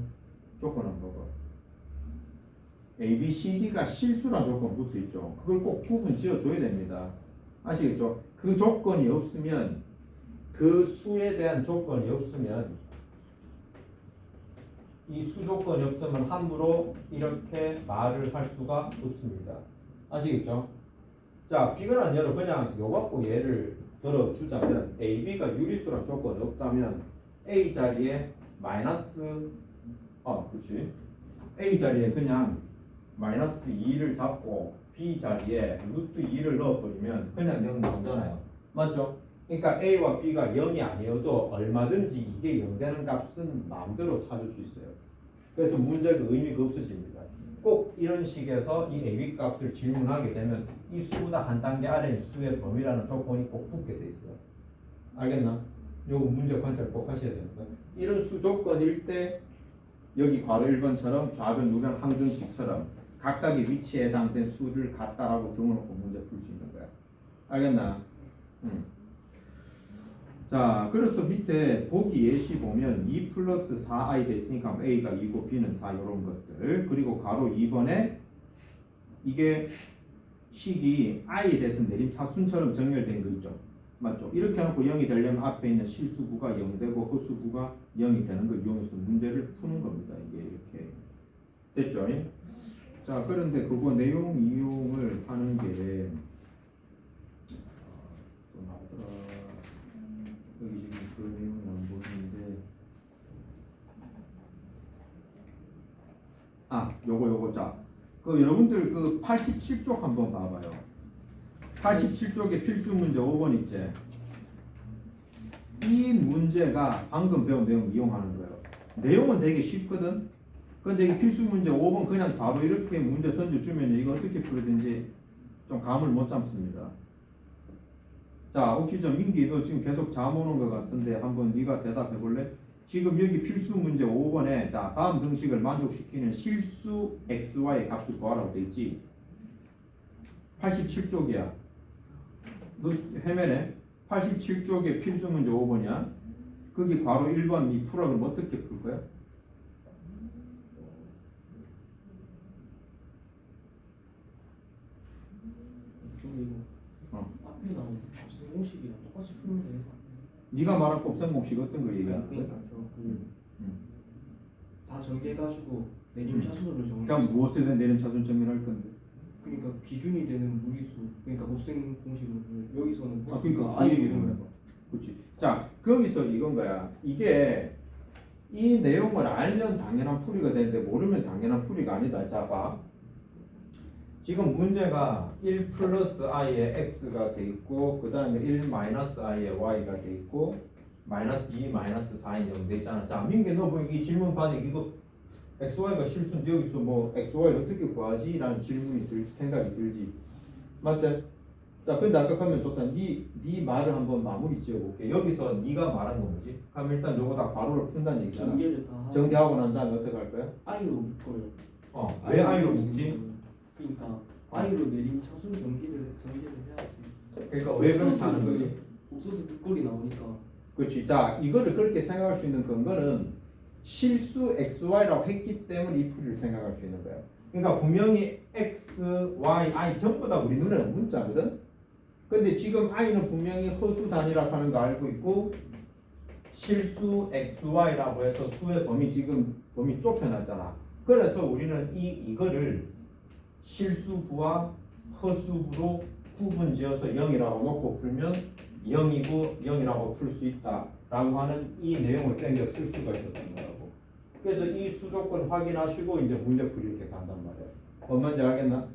조건 한번 봐봐. A, B, C, D가 실수란 조건 붙어 있죠. 그걸 꼭 구분 지어줘야 됩니다. 아시겠죠? 그 조건이 없으면 그 수에 대한 조건이 없으면 이 수조건이 없으면 함부로 이렇게 말을 할 수가 없습니다. 아시겠죠? 자, 비근한 예로 그냥 요 갖고 예를 들어주자면 A, B가 유리수란 조건이 없다면 A 자리에 마이너스 그렇지. A 자리에 그냥 마이너스 2를 잡고 B 자리에 루트 2를 넣어버리면 그냥 0 나오잖아요. 맞죠? 그러니까 A와 B가 0이 아니어도 얼마든지 이게 0 되는 값은 마음대로 찾을 수 있어요. 그래서 문제가 의미가 없어집니다. 꼭 이런 식에서 이 AB 값을 질문하게 되면 이 수보다 한 단계 아래인 수의 범위라는 조건이 꼭 붙게 돼 있어요. 알겠나? 요거 문제 관찰 꼭 하셔야 됩니다. 이런 수 조건일 때 여기 괄호 1번처럼 좌변 우변 항등식처럼 각각의 위치에 해당된 수를 같다라고 등호놓고 문제 풀 수 있는 거야. 알겠나? 자, 그래서 밑에 보기 예시 보면 2 플러스 4i 돼 있으니까 a가 2고 b는 4 이런 것들. 그리고 괄호 2번에 이게 식이 i에 대해서 내림차순처럼 정렬된 거 있죠. 맞죠? 이렇게 해놓고 0이 되려면 앞에 있는 실수부가 0 되고 허수부가 0이 되는 걸 이용해서 문제를 푸는 겁니다. 이게 이렇게 됐죠? 자, 그런데 그거 내용 이용을 하는 게 또 나오더라. 여기 지금 그 내용이 안 보이는데 요거 자, 그 여러분들 그 87쪽 한번 봐봐요. 87쪽에 필수 문제 5번 있지. 이 문제가 방금 배운 내용 이용하는 거예요. 내용은 되게 쉽거든. 근데 이 필수 문제 5번 그냥 바로 이렇게 문제 던져주면 이거 어떻게 풀어야되는지 좀 감을 못 잡습니다. 자, 혹시 좀 민기 너 지금 계속 잠 오는 것 같은데 한번 네가 대답해 볼래? 지금 여기 필수 문제 5번에 자 다음 등식을 만족시키는 실수 xy의 값을 구하라고 돼 있지. 87쪽이야. 너 헤매네. 87쪽에 필수 문제 5번이야. 거기 괄호 1번 이 풀어 그럼 어떻게 풀 거야? 앞에 나온 값의 공식이랑 똑같이 풀면 되는 거 아니에요? 네가 말한 곱셈 공식 어떤 거 얘기하는 거야? 그러니까 다 전개해가지고 내림차순으로 정리. 그럼 무엇에 대한 내림차순 정리할 건데? 그러니까 기준이 되는 무리수. 그러니까 곱셈 공식으로 여기서는 그러니까 아이 그 얘기를 해봐. 그렇지. 자, 거기서 이건 거야. 이게 이 내용을 알면 당연한 풀이가 되는데 모르면 당연한 풀이가 아니다. 자, 봐. 지금 문제가 1 플러스 i에 x가 돼 있고 그 다음에 1 마이너스 i에 y가 돼 있고 마이너스 2 마이너스 4인 0 돼 있잖아. 자, 민규 너 보니 이 질문 받으니 이거 x, y가 실수인데 여기서 뭐 x, y를 어떻게 구하지? 라는 질문이 생각이 들지. 맞지? 자, 근데 아까 하면 좋다. 네 말을 한번 마무리 지어볼게. 여기서 네가 말한 건 뭐지? 그럼 일단 요거 다 괄호를 푼다는 얘기잖아. 전개를 다 전개하고 난 다음에 어떻게 할 거야? i로 묶어요. 왜 i로 묶지? 그러니까 i로 내림차순 전개를 해야지. 그러니까 왜 그렇게 하는 거지? 없어서 그 꼴이 나오니까. 그렇지. 자, 이거를 그렇게 생각할 수 있는 근거는 실수 xy라고 했기 때문에 이 풀이를 생각할 수 있는 거야. 그러니까 분명히 x, y, i 전부 다 우리 눈에는 문자거든. 근데 지금 i는 분명히 허수 단위라고 하는 거 알고 있고 실수 xy라고 해서 수의 범위 지금 범위 좁혀놨잖아. 그래서 우리는 이거를 실수부와 허수부로 구분지어서 0이라고 놓고 풀면 0이고 0이라고 풀 수 있다라고 하는 이 내용을 땡겨 쓸 수가 있었던 거라고. 그래서 이 수조건 확인하시고 이제 문제 풀이 이렇게 간단 말이에요. 뭔지 알겠나?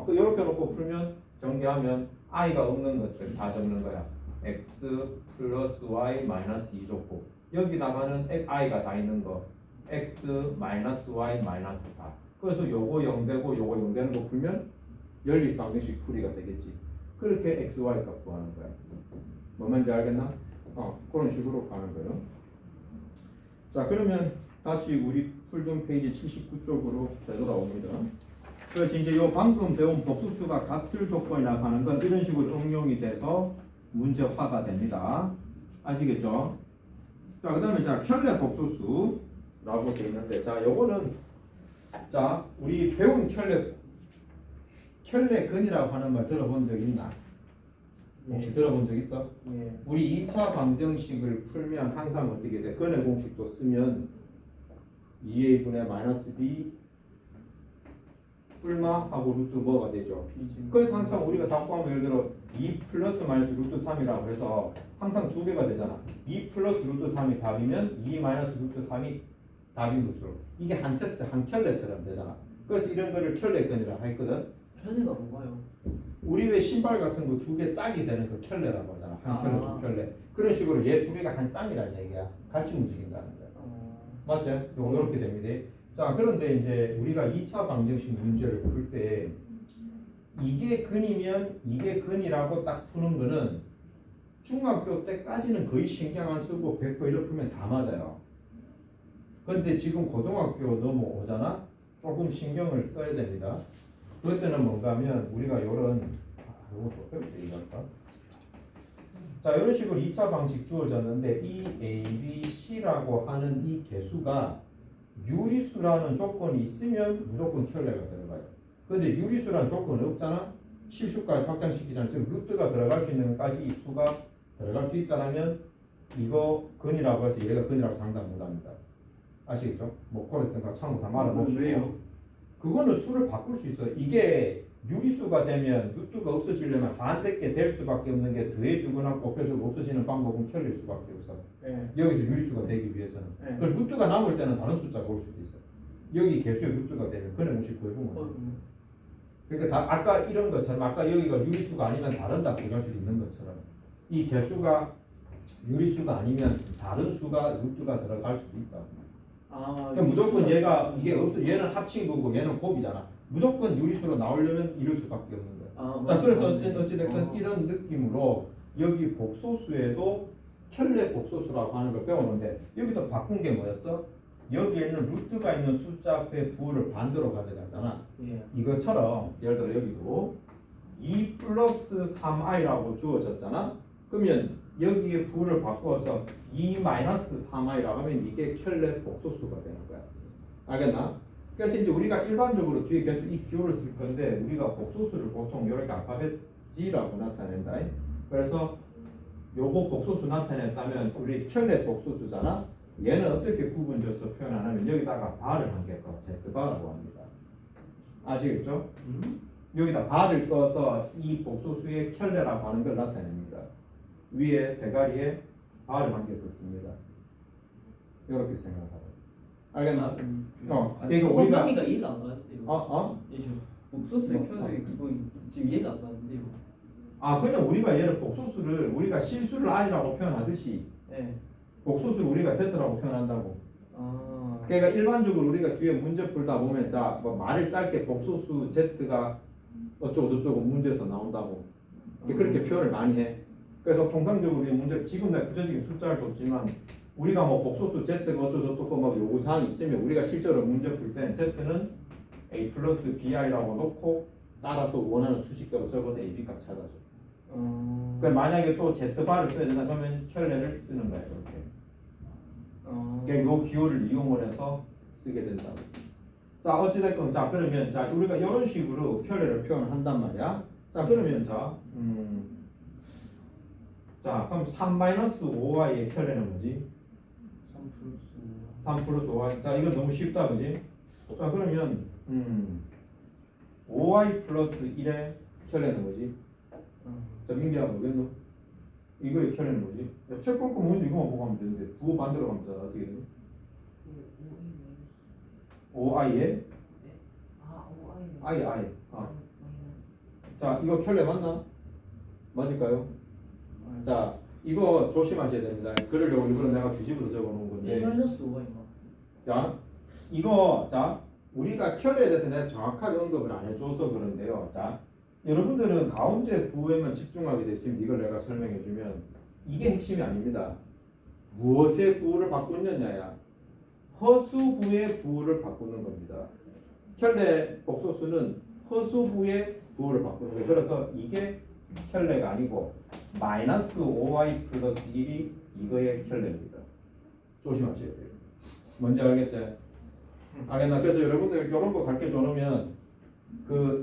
이렇게 놓고 풀면 전개하면 i가 없는 것들 다 적는 거야. x 플러스 y 마이너스 2 좋고 여기다가는 i가 다 있는 거 x 마이너스 y 마이너스 4. 그래서 요거 0 되고 요거 0 되는 거 풀면 연립 방정식 풀이가 되겠지. 그렇게 x, y 값 구하는 거야. 뭔지 알겠나? 그런 식으로 가는 거예요. 자, 그러면 다시 우리 풀던 페이지 79쪽으로 되돌아옵니다. 그래서 이제 요 방금 배운 복수수가 같을 조건이라 하는 건 이런 식으로 응용이 돼서 문제화가 됩니다. 아시겠죠? 자, 그 다음에 자, 켤레 복수수라고 되어 있는데, 자, 요거는 자, 우리 배운 켤레근이라고 하는 말 들어본 적 있나? 혹시 들어본 적 있어? 예. 우리 2차 방정식을 풀면 항상 어떻게 돼? 근의 공식도 쓰면 2a 분의 마이너스 b 뿔마 하고 루트 뭐가 되죠? 그래서 항상 우리가 답구하면 예를 들어 2 플러스 마이너스 루트 3이라고 해서 항상 두 개가 되잖아. 2 플러스 루트 3이 답이면 2 마이너스 루트 3이 답인 것으로. 이게 한 세트, 한 켤레처럼 되잖아. 그래서 이런 거를 켤레끈이라고 했거든. 편의가 뭔가요? 우리 왜 신발 같은 거 두 개 짝이 되는 그 켤레라고 하잖아. 한 켤레, 두 켤레. 그런 식으로 얘 두 개가 한 쌍이라는 얘기야. 같이 움직인다는 거야. 맞지? 요렇게 됩니다. 자, 그런데 이제 우리가 2차 방정식 문제를 풀 때 이게 근이면 이게 근이라고 딱 푸는 거는 중학교 때까지는 거의 신경 안 쓰고 100% 이렇게 풀면 다 맞아요. 근데 지금 고등학교 넘어오잖아? 조금 신경을 써야 됩니다. 그때는 뭔가 하면 우리가 요런 요것도 어렵게 얘기할까? 자, 이런 식으로 2차 방식 주어졌는데 이 A, B, C라고 하는 이 개수가 유리수라는 조건이 있으면 무조건 켤레가 들어가요. 근데 유리수라는 조건은 없잖아? 실수까지 확장시키잖아. 즉 루트가 들어갈 수 있는 것까지 이 수가 들어갈 수 있다면 이거 근이라고 해서 얘가 근이라고 장담 못합니다. 아시겠죠? 뭐 코레트가 참고 다 말아놓으시고. 왜요? 그거는 수를 바꿀 수 있어요. 이게 유리수가 되면 루트가 없어지려면 반대께 될 수밖에 없는 게 더해주거나 곱해주고 없어지는 방법은 켤레일 수밖에 없어. 네. 여기서 유리수가 되기 위해서는. 네. 그 루트가 남을 때는 다른 숫자가 올 수도 있어. 여기 개수의 루트가 되면 그네 몫이 구해보면. 그러니까 다 아까 이런 것처럼 아까 여기가 유리수가 아니면 다른 답 구할 수 있는 것처럼 이 개수가 유리수가 아니면 다른 수가 루트가 들어갈 수도 있다. 그러니까 무조건 얘가 이게 없어. 얘는 합친 거고 얘는 곱이잖아. 무조건 유리수로 나오려면 이럴 수밖에 없는 거야. 자, 그래서 어찌됐든 이런 느낌으로 여기 복소수에도 켤레 복소수라고 하는 걸 배우는데 여기도 바꾼 게 뭐였어? 여기에는 루트가 있는 숫자 앞에 부호를 반대로 가져갔잖아. 예. 이것처럼 예를 들어 여기도 2 플러스 3i라고 주어졌잖아. 그러면 여기에 부호를 바꾸어서 2 마이너스 3i라고 하면 이게 켤레 복소수가 되는 거야. 알겠나? 그래서 이제 우리가 일반적으로 뒤에 계속 이 기호를 쓸 건데 우리가 복소수를 보통 이렇게 알파벳 G라고 나타낸다. 그래서 요거 복소수 나타냈다면 우리 켤레 복소수잖아. 얘는 어떻게 구분져서 표현하냐면 여기다가 바를 한 개 꺼 Z바라고 합니다. 아시겠죠? 여기다 바를 꺼서 이 복소수의 켤레라고 하는 걸 나타냅니다. 위에 대가리에 바를 한 개 긋습니다. 이렇게 생각하고. 알겠나? 이거 우리가 우리가 이해가 안 가는데요. 예, 복소수 켜는 그건 지금 이해가 안 가는데요. 그냥 우리가 얘를 복소수를 우리가 실수를 아니라고 표현하듯이 예. 복소수를 우리가 Z라고 표현한다고. 아. 그러니까 일반적으로 우리가 뒤에 문제 풀다 보면 뭐 말을 짧게 복소수 Z가 어쩌고 저쩌고 문제에서 나온다고 그렇게 표현을 많이 해. 그래서 통상적으로 이 문제 지금 내가 구체적인 숫자를 줬지만 우리가 뭐 복소수 Z가 어쩌고 저쩌고 막 요구사항이 있으면 우리가 실제로 문제 풀 때 Z는 A 플러스 BI라고 놓고 따라서 원하는 수식대로 적어서 AB 값 찾아줘. 그러니까 만약에 또 Z바를 써야 된다 그러면 켤레를 쓰는 거야 이렇게. 그러니까 요 기호를 이용을 해서 쓰게 된다고. 자, 어찌됐건 자 그러면 자 우리가 이런 식으로 켤레를 표현한단 말이야. 자 그러면 자 그럼 3-5y의 켤레는 뭐지? 3 플러스 5y. 자 이거 너무 쉽다 그지? 자 그러면 5y 플러스 1의 켤레는 뭐지? 자 민기야 뭐겠노? 이거의 켤레는 뭐지? 야, 책 볼거 뭔데 이거만 보고 하면 되는데 부호 반대로 가면 되잖아. 어떻게 돼? 5i에 i. 자 이거 켤레 맞나? 맞을까요? 자 이거 조심하셔야 됩니다. 그러려고 일부러 내가 뒤집어서 적어놓은 건데. 1-5인가? 자 이거 자 우리가 켤레에 대해서 내가 정확하게 언급을 안 해줘서 그런데요. 자 여러분들은 가운데 부호에만 집중하게 됐으면 이걸 내가 설명해주면 이게 핵심이 아닙니다. 무엇의 부호를 바꾸느냐야 허수부의 부호를 바꾸는 겁니다. 켤레 복소수는 허수부의 부호를 바꾸는 거예요. 그래서 이게 켤레가 아니고 마이너스 5y 플러스 1이 이거의 켤레입니다. 조심하셔야 돼요. 뭔지 알겠지? 알겠나? 그래서 여러분들 이런 거 가르쳐 줘놓으면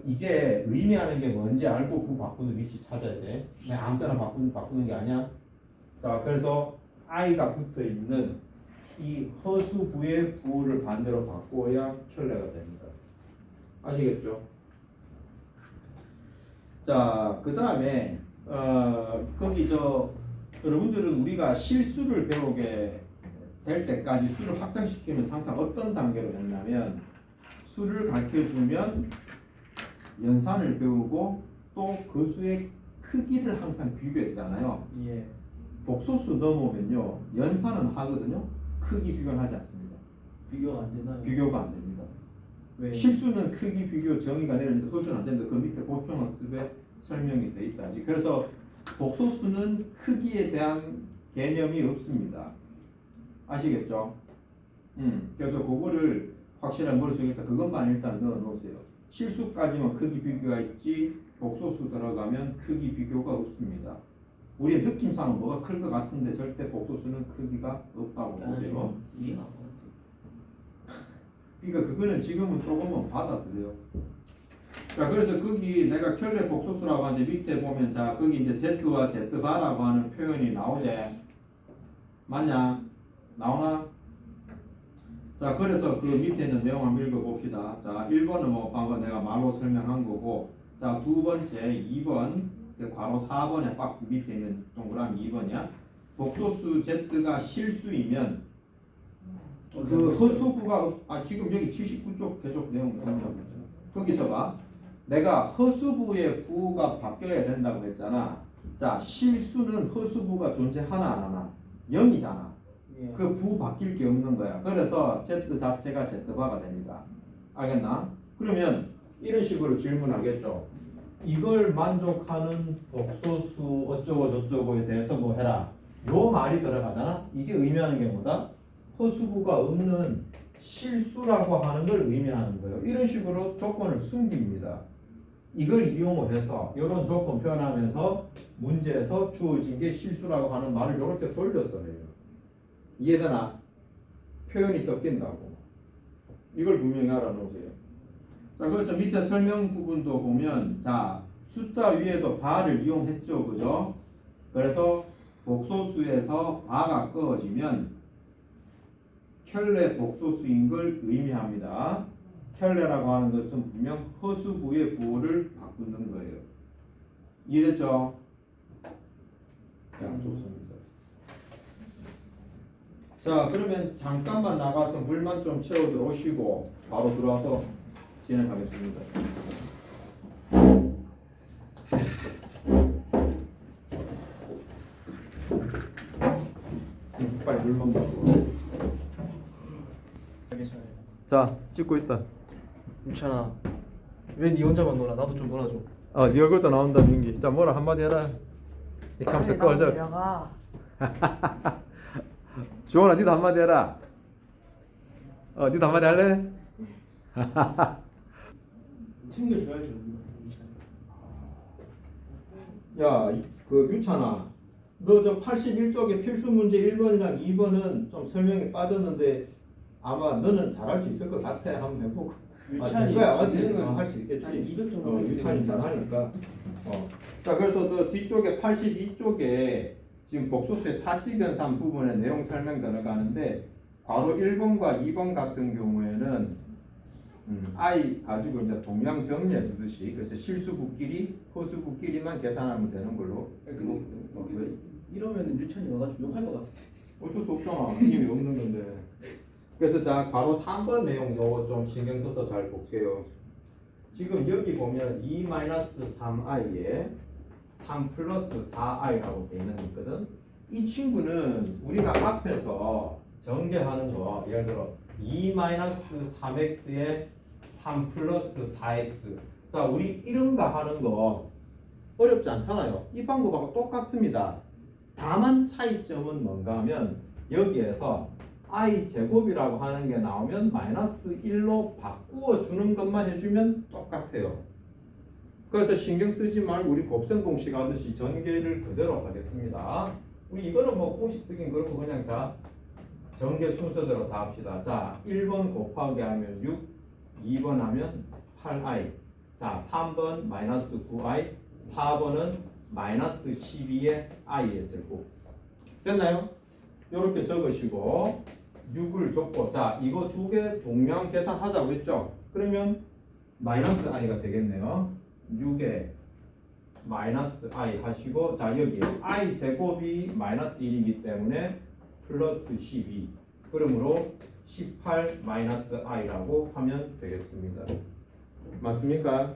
이게 의미하는 게 뭔지 알고 부 바꾸는 위치 찾아야 돼. 그냥 아무 때나 바꾸는 게 아니야. 자, 그래서 i가 붙어 있는 이 허수부의 부호를 반대로 바꾸어야 켤레가 됩니다. 아시겠죠? 자, 그 다음에 거기 여러분들은 우리가 실수를 배우게 될 때까지 수를 확장시키면서 항상 어떤 단계로 했냐면 수를 가르쳐 주면 연산을 배우고 또 그 수의 크기를 항상 비교했잖아요. 예. 복소수 넘으면요 연산은 하거든요. 크기 비교는 하지 않습니다. 비교가 안 되나요? 비교가 안 됩니다. 왜? 실수는 크기 비교 정의가 내리는데 허수는 안 됩니다. 그 밑에 보충학습에 설명이 돼 있다. 그래서 복소수는 크기에 대한 개념이 없습니다. 아시겠죠? 그래서 그거를 확실한 머릿속에 있다. 그것만 일단 넣어 놓으세요. 실수까지만 크기 비교가 있지 복소수 들어가면 크기 비교가 없습니다. 우리의 느낌상은 뭐가 클 것 같은데 절대 복소수는 크기가 없다고 보세요. 이해가 안 가요. 그러니까 그거는 지금은 조금은 받아들여요. 자, 그래서 거기 내가 켤레 복소수라고 하는데 밑에 보면 자, 거기 이제 Z와 Z바라고 하는 표현이 나오지. 맞냐? 나오나? 자, 그래서 그 밑에 있는 내용 한번 읽어봅시다. 자, 1번은 뭐 방금 내가 말로 설명한 거고, 자, 두 번째 2번, 괄호 4번에 박스 밑에 있는 동그라미 2번이야. 복소수 Z가 실수이면 그 허수부가 지금 여기 79쪽 계속 내용 설명하고 있잖아. 거기서 봐. 내가 허수부의 부가 바뀌어야 된다고 했잖아. 자, 실수는 허수부가 존재하나 안 하나? 0이잖아. 예. 그 부 바뀔 게 없는 거야. 그래서 Z 자체가 Z바가 됩니다. 알겠나? 그러면 이런 식으로 질문하겠죠. 이걸 만족하는 복소수 어쩌고 저쩌고에 대해서 뭐 해라. 요 말이 들어가잖아. 이게 의미하는 게 뭐다? 허수부가 없는 실수라고 하는 걸 의미하는 거예요. 이런 식으로 조건을 숨깁니다. 이걸 이용을 해서 이런 조건 표현하면서 문제에서 주어진 게 실수라고 하는 말을 이렇게 돌려서 해요. 이해되나? 표현이 섞인다고. 이걸 분명히 알아놓으세요. 자, 그래서 밑에 설명 부분도 보면 자, 숫자 위에도 바를 이용했죠. 그죠? 그래서 복소수에서 바가 꺼지면 켤레 복소수인 걸 의미합니다. 켤레라고 하는 것은 분명 허수부의 부호를 바꾸는 거예요. 이해됐죠? 좋습니다. 자, 그러면 잠깐만 나가서 물만 좀 채워 들어오시고 바로 들어와서 진행하겠습니다. 빨리 물만 먹고. 알겠어요. 자, 찍고 있다. 유찬아, 왜 니 혼자만 놀아? 나도 좀 놀아줘. 네 얼굴도 나온다, 민기. 자, 뭐라 한마디 해라. 이렇게 하면서 꺼져. 데려가. 주원아, 니도 한마디 해라. 니도 한마디 할래? 챙겨줘야죠. 유찬. 야, 그 유찬아, 너 저 81쪽에 필수 문제 1번이랑 2번은 좀 설명이 빠졌는데 아마 너는 잘할 수 있을 것 같아. 한번 해보고. 유찬이 거야, 맞지? 지금은 할 수 있겠지. 한 200 정도 유찬이 잘하니까. 자, 그래서 그 뒤쪽에 82쪽에 지금 복소수의 사칙연산 부분의 내용 설명 들어가는데 괄호 1번과 2번 같은 경우에는 I 가지고 이제 동양 정리해 주듯이 그래서 실수부끼리 허수부끼리만 계산하면 되는 걸로. 근데 이러면 유찬이 와가지고 욕할 것 같은데. 어쩔 수 없잖아. 힘이 없는 건데. 그래서 자, 괄호 3번 내용 요거 좀 신경 써서 잘 볼게요. 지금 여기 보면 2-3i에 3 플러스 4i라고 돼 있는 거 있거든. 이 친구는 우리가 앞에서 전개하는 거 예를 들어 2-3x에 3 플러스 4x. 자, 우리 이런 거 하는 거 어렵지 않잖아요. 이 방법하고 똑같습니다. 다만 차이점은 뭔가 하면 여기에서 i 제곱이라고 하는 게 나오면 마이너스 1로 바꾸어 주는 것만 해주면 똑같아요. 그래서 신경 쓰지 말고 우리 곱셈 공식 하듯이 전개를 그대로 하겠습니다. 우리 이거는 뭐 공식 쓰긴 그렇고 그냥 자 전개 순서대로 다 합시다. 자, 1번 곱하기 하면 6, 2번 하면 8i. 자, 3번 마이너스 9i, 4번은 마이너스 12의 i의 제곱. 됐나요? 이렇게 적으시고 6을 줬고, 자, 이거 두 개 동량 계산하자고 했죠? 그러면 마이너스 i가 되겠네요. 6에 마이너스 i 하시고 자 여기에 i 제곱이 마이너스 1이기 때문에 플러스 12 그러므로 18 마이너스 i라고 하면 되겠습니다. 맞습니까?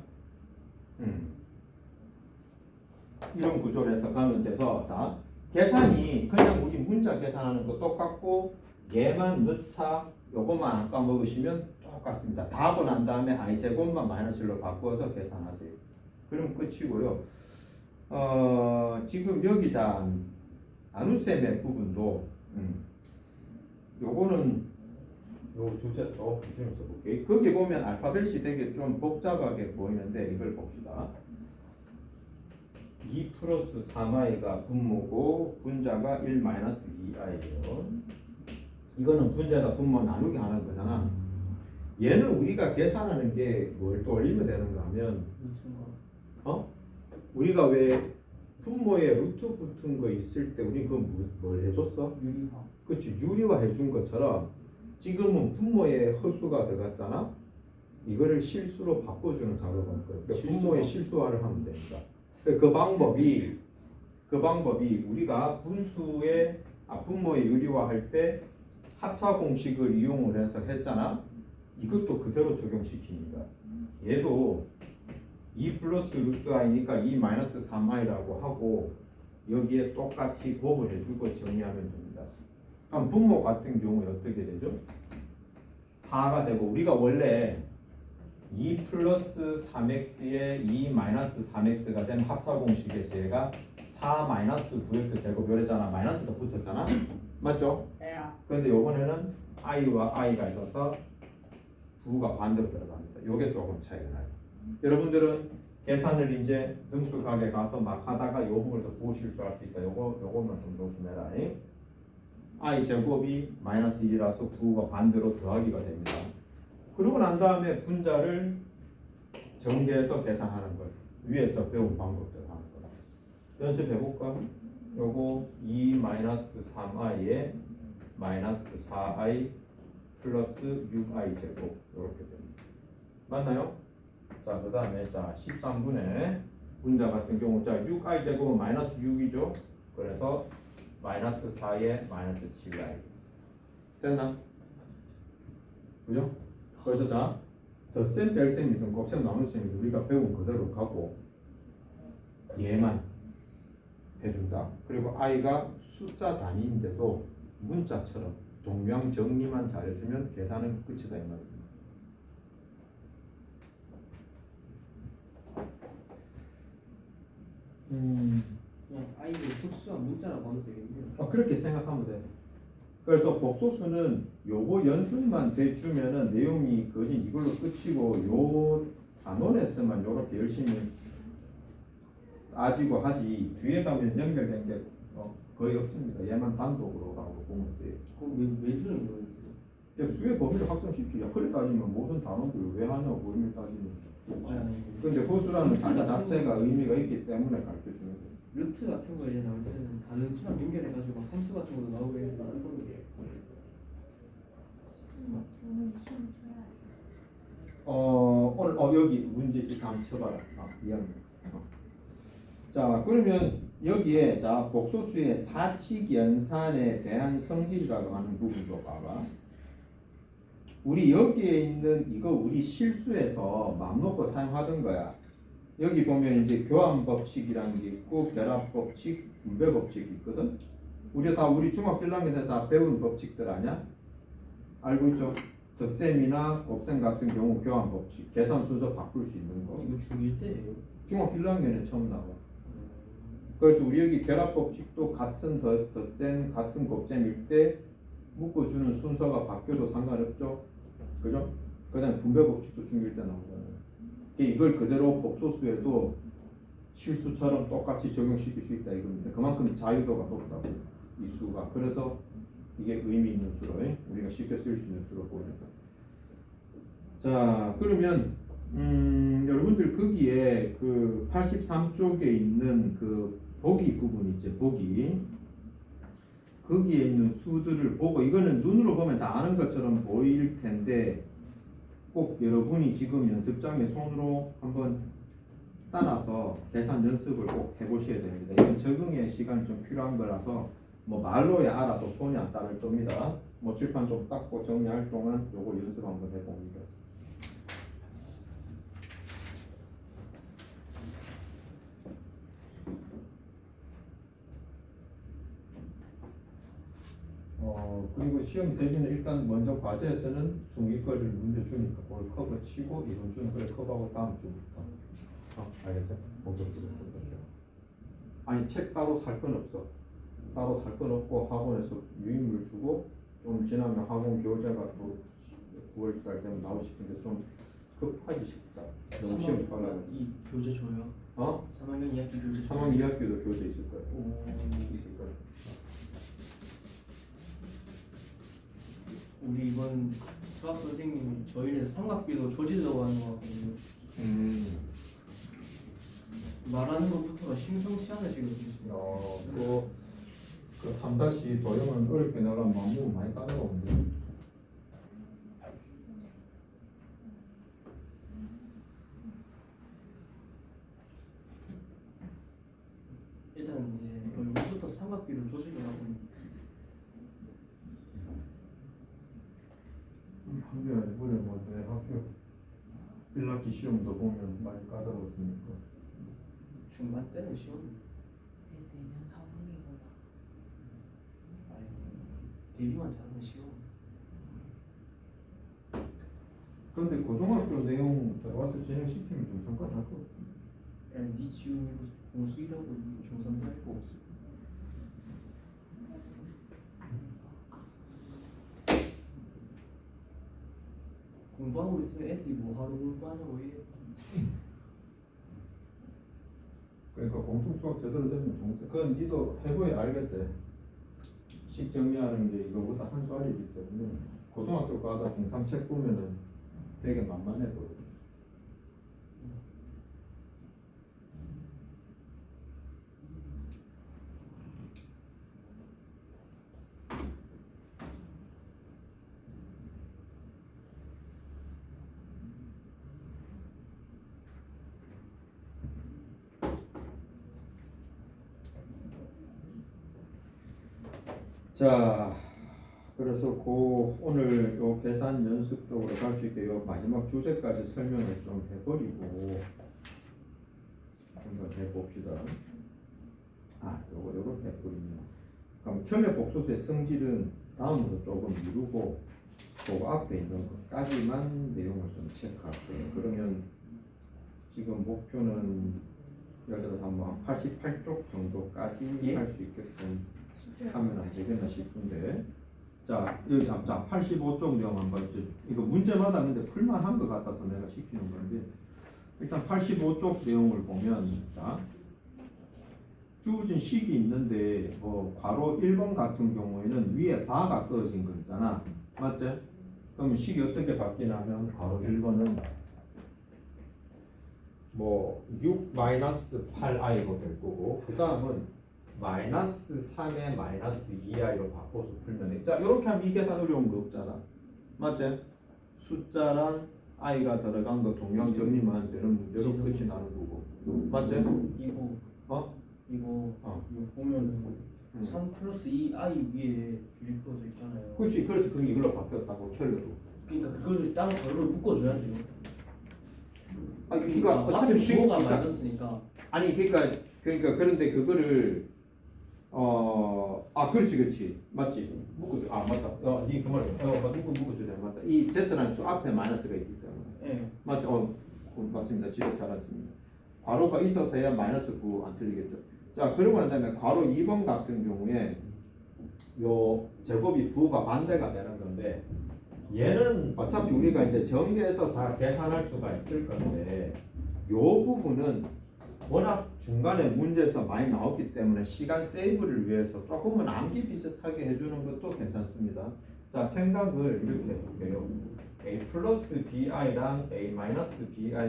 이런 구조로 해서 가면 돼서 자 계산이 그냥 우리 문자 계산하는 거 똑같고 얘만 넣자 요것만 안 까먹으시면 똑같습니다. 다 하고 난 다음에 i 제곱만 마이너스 1로 바꾸어서 계산하세요. 그럼 끝이고요. 지금 여기 자 나눗셈의 부분도 요거는 요 주제 또 기준을 써볼게요. 거기 보면 알파벳이 되게 좀 복잡하게 보이는데 이걸 봅시다. 2 플러스 3i가 분모고 분자가 1 마이너스 2i예요. 이거는 분자가 분모 나누기 하는 거잖아. 얘는 우리가 계산하는 게 뭘 또 올리면 되는가 하면 우리가 왜 분모에 루트 붙은 거 있을 때 우리 그건 뭘 해줬어? 유리화. 그렇지 유리화 해준 것처럼 지금은 분모에 허수가 들어갔잖아. 이거를 실수로 바꿔주는 작업을 할 거예요. 그러니까 분모의 실수화를 하면 됩니다. 그 방법이 우리가 분수의 분모의 유리화할 때 합차 공식을 이용을 해서 했잖아. 이것도 그대로 적용시킵니다. 얘도 2 플러스 루트 i니까 2 마이너스 3i라고 하고 여기에 똑같이 곱을 해주고 정리하면 됩니다. 그럼 분모 같은 경우에 어떻게 되죠? 4가 되고 우리가 원래 2 플러스 3x에 2 마이너스 3x가 된 합차 공식에서 얘가 4 마이너스 9x 제곱 이랬잖아. 마이너스가 붙었잖아. 맞죠? 그런데 요번에는 i와 i가 있어서 9가 반대로 들어갑니다. 요게 조금 차이가 나요. 여러분들은 계산을 이제 능숙하게 가서 막 하다가 요 부분에서 부호 실수할 수 있다. 요거만 좀 조심해라. i 제곱이 마이너스 1이라서 9가 반대로 더하기가 됩니다. 그러고 난 다음에 분자를 전개해서 계산하는 걸 위에서 배운 방법대로 하는 거다. 연습해 볼까? 요거 2 마이너스 3i에 마이너스 4i 플러스 6i 제곱 이렇게 됩니다. 맞나요? 자, 그 다음에 자 13분의 분자 같은 경우 자 6i 제곱은 마이너스 6이죠. 그래서 마이너스 4에 마이너스 7i 됐나? 그죠? 그래서 자 덧셈 뺄셈이든 곱셈 나눗셈이든 우리가 배운 그대로 가고 얘만 해준다. 그리고 i가 숫자 단위인데도 문자처럼 동량 정리만 잘해주면 계산은 끝이다 이 말입니다. 그냥 아이들 특수한 문자라고 봐도 되겠네요. 그렇게 생각하면 돼. 그래서 복소수는 요거 연습만 돼주면은 내용이 거진 이걸로 끝이고 요 단원에서만 요렇게 열심히 따지고 하지 뒤에 가면 연결된 게 거의 없습니다. 얘만 단독으로 라고 보면 돼요. 그럼 왜 주는 거예요? 수의 범위를 확정시키지. 야, 그래 따지면 모든 단어를 왜 하냐고 의미 따지면. 근데 호수라는 단어 자체가 의미가 있기 때문에 가르쳐주는 거예요. 루트 같은 거 이제 나올 때는 다른 수랑 연결해가지고 함수 같은 것도 나오게 해서 하는 건데. 저는 시험 쳐야 돼. 오늘 여기 문제 한번 쳐봐라. 미안해. 자 그러면 여기에 자 복소수의 사칙 연산에 대한 성질이라고 하는 부분도 봐봐. 우리 여기에 있는 이거 우리 실수해서 맘 놓고 사용하던 거야. 여기 보면 이제 교환 법칙이라는 게 있고 결합 법칙, 분배 법칙이 있거든. 우리가 다 우리 중학교 1학년 때 다 배운 법칙들 아니야? 알고 있죠? 덧셈이나 곱셈 같은 경우 교환 법칙, 계산 순서 바꿀 수 있는 거. 이거 중1 때예요. 중학교 1학년에 처음 나와. 그래서 우리 여기 결합 법칙도 같은 덧셈, 같은 곱셈일 때 묶어주는 순서가 바뀌어도 상관없죠. 그죠? 그다음 분배 법칙도 중1 때 나오잖아요. 이걸 그대로 복소수에도 실수처럼 똑같이 적용시킬 수 있다 이겁니다. 그만큼 자유도가 높다고 이 수가. 그래서 이게 의미 있는 수로 우리가 쉽게 쓸 수 있는 수로 보니까. 자 그러면 여러분들 거기에 그 83쪽에 있는 그 보기 부분 있죠. 보기. 거기에 있는 수들을 보고 이거는 눈으로 보면 다 아는 것처럼 보일 텐데 꼭 여러분이 지금 연습장에 손으로 한번 따라서 계산 연습을 꼭 해보셔야 됩니다. 이건 적응의 시간이 좀 필요한 거라서 뭐 말로야 알아도 손이 안 따를 겁니다. 뭐 칠판 좀 닦고 정리할 동안 요거 연습 한번 해봅니다. 그리고 시험 대비는 일단 먼저 과제에서는 중위거리를 문제 주니까 그걸 커버 치고 이번 주는 그래 커버하고 다음 주부터 알겠죠? 본격적으로 아니 책 따로 살 건 없어. 따로 살 건 없고 학원에서 유인물 주고 좀 지나면 학원 교재가 또 9월달 되면 나오실 텐데 좀 급하기 쉽다. 너무 시험 빨라. 이 교재 줘요. 3학년 2학기 교재 줘요. 3학년 2학기도 교재 있을 거예요. 있을 거예요. 우리 이번 수학 선생님이 저희는 삼각비도 조지자고 하는 거 같거든요. 말하는 것부터가 심상치 않으시거든요. 그 3다시 도형은 어렵게 나가면 마음 많이 따라오는데. 일단 이제 여기부터 삼각비로 조지게 하거든요. 학교에 이번에 뭐내 학교 1학기 시험도 보면 많이 까다로웠으니까. 중반 때는 시험. 내년 4분이구나. 아니 대비만 잘하면 시험. 근데 고등학교 내용 들어와서 진행시키면 좀 상관할 것 같아. 니 지금 공수이라고 중3도 할거 없어. 공부하고 있으면 애들이 뭐 하루 공부하냐고 해. 그러니까 공통수학 제대로 되면 중세. 그건 니도 해보야 알겠지. 식 정리하는 게 이거보다 한 수 아래이기 때문에 고등학교 가다 중3 책 보면은 되게 만만해 보여. 자, 그래서 오늘 요 계산 연습 쪽으로 갈 수 있게 요 마지막 주제까지 설명을 좀 해버리고 한번 해봅시다. 요렇게 해버리면 그럼 현례 복소수의 성질은 다음으로 조금 미루고 그 앞에 있는 것까지만 내용을 좀 체크할게요. 그러면 지금 목표는 예를 들어서 한번 88쪽 정도까지 할 수 있게끔 하면 안 되겠나 싶은데, 자 여기 자 85쪽 내용 한번 이거 문제마다 근데 풀만한 것 같아서 내가 시키는 건데, 일단 85쪽 내용을 보면 자 주어진 식이 있는데 뭐 괄호 1번 같은 경우에는 위에 바가 떨어진 거 있잖아, 맞지? 그러면 식이 어떻게 바뀌냐면 괄호 1번은 뭐 6-8i로 될 거고, 그 다음은 -3에 -2i로 바꿔서 풀면 돼. 자, 이렇게 하면 이 계산 어려운 거 없잖아, 맞지? 숫자랑 i가 들어간 거 동양 정리만 되는 문제로 끝이 나는 거고, 맞지? 이거 이거 어. 이거 보면은 3 플러스 2i 위에 줄이 그어져 있잖아요. 그렇지, 그래서 그게 이걸로 바뀌었다고 켈러도. 그러니까 그걸 다른 걸로 묶어줘야지. 그러니까 어차피 앞에 식 부호가 마이너스니까. 아니 그러니까 그런데 그거를 그렇지 맞지, 묶어줘. 맞다. 니그 말이야. 묶어줘야 돼. 맞다. 이 z라는 수 앞에 마이너스가 있기 때문에. 예. 맞죠? 맞습니다. 지적 잘했습니다. 괄호가 있어서야 -9 안 틀리겠죠. 자, 그러고 난 다음에 괄호 2번 같은 경우에 요 제곱이 부호가 반대가 되는 건데, 얘는 어차피 우리가 이제 전개해서 다 계산할 수가 있을 건데, 요 부분은 워낙 중간에 문제에서 많이 나왔기 때문에 시간 세이브를 위해서 조금은 암기 비슷하게 해주는 것도 괜찮습니다. 자, 생각을 이렇게 해볼게요. a 플러스 bi랑 a 마이너스 bi가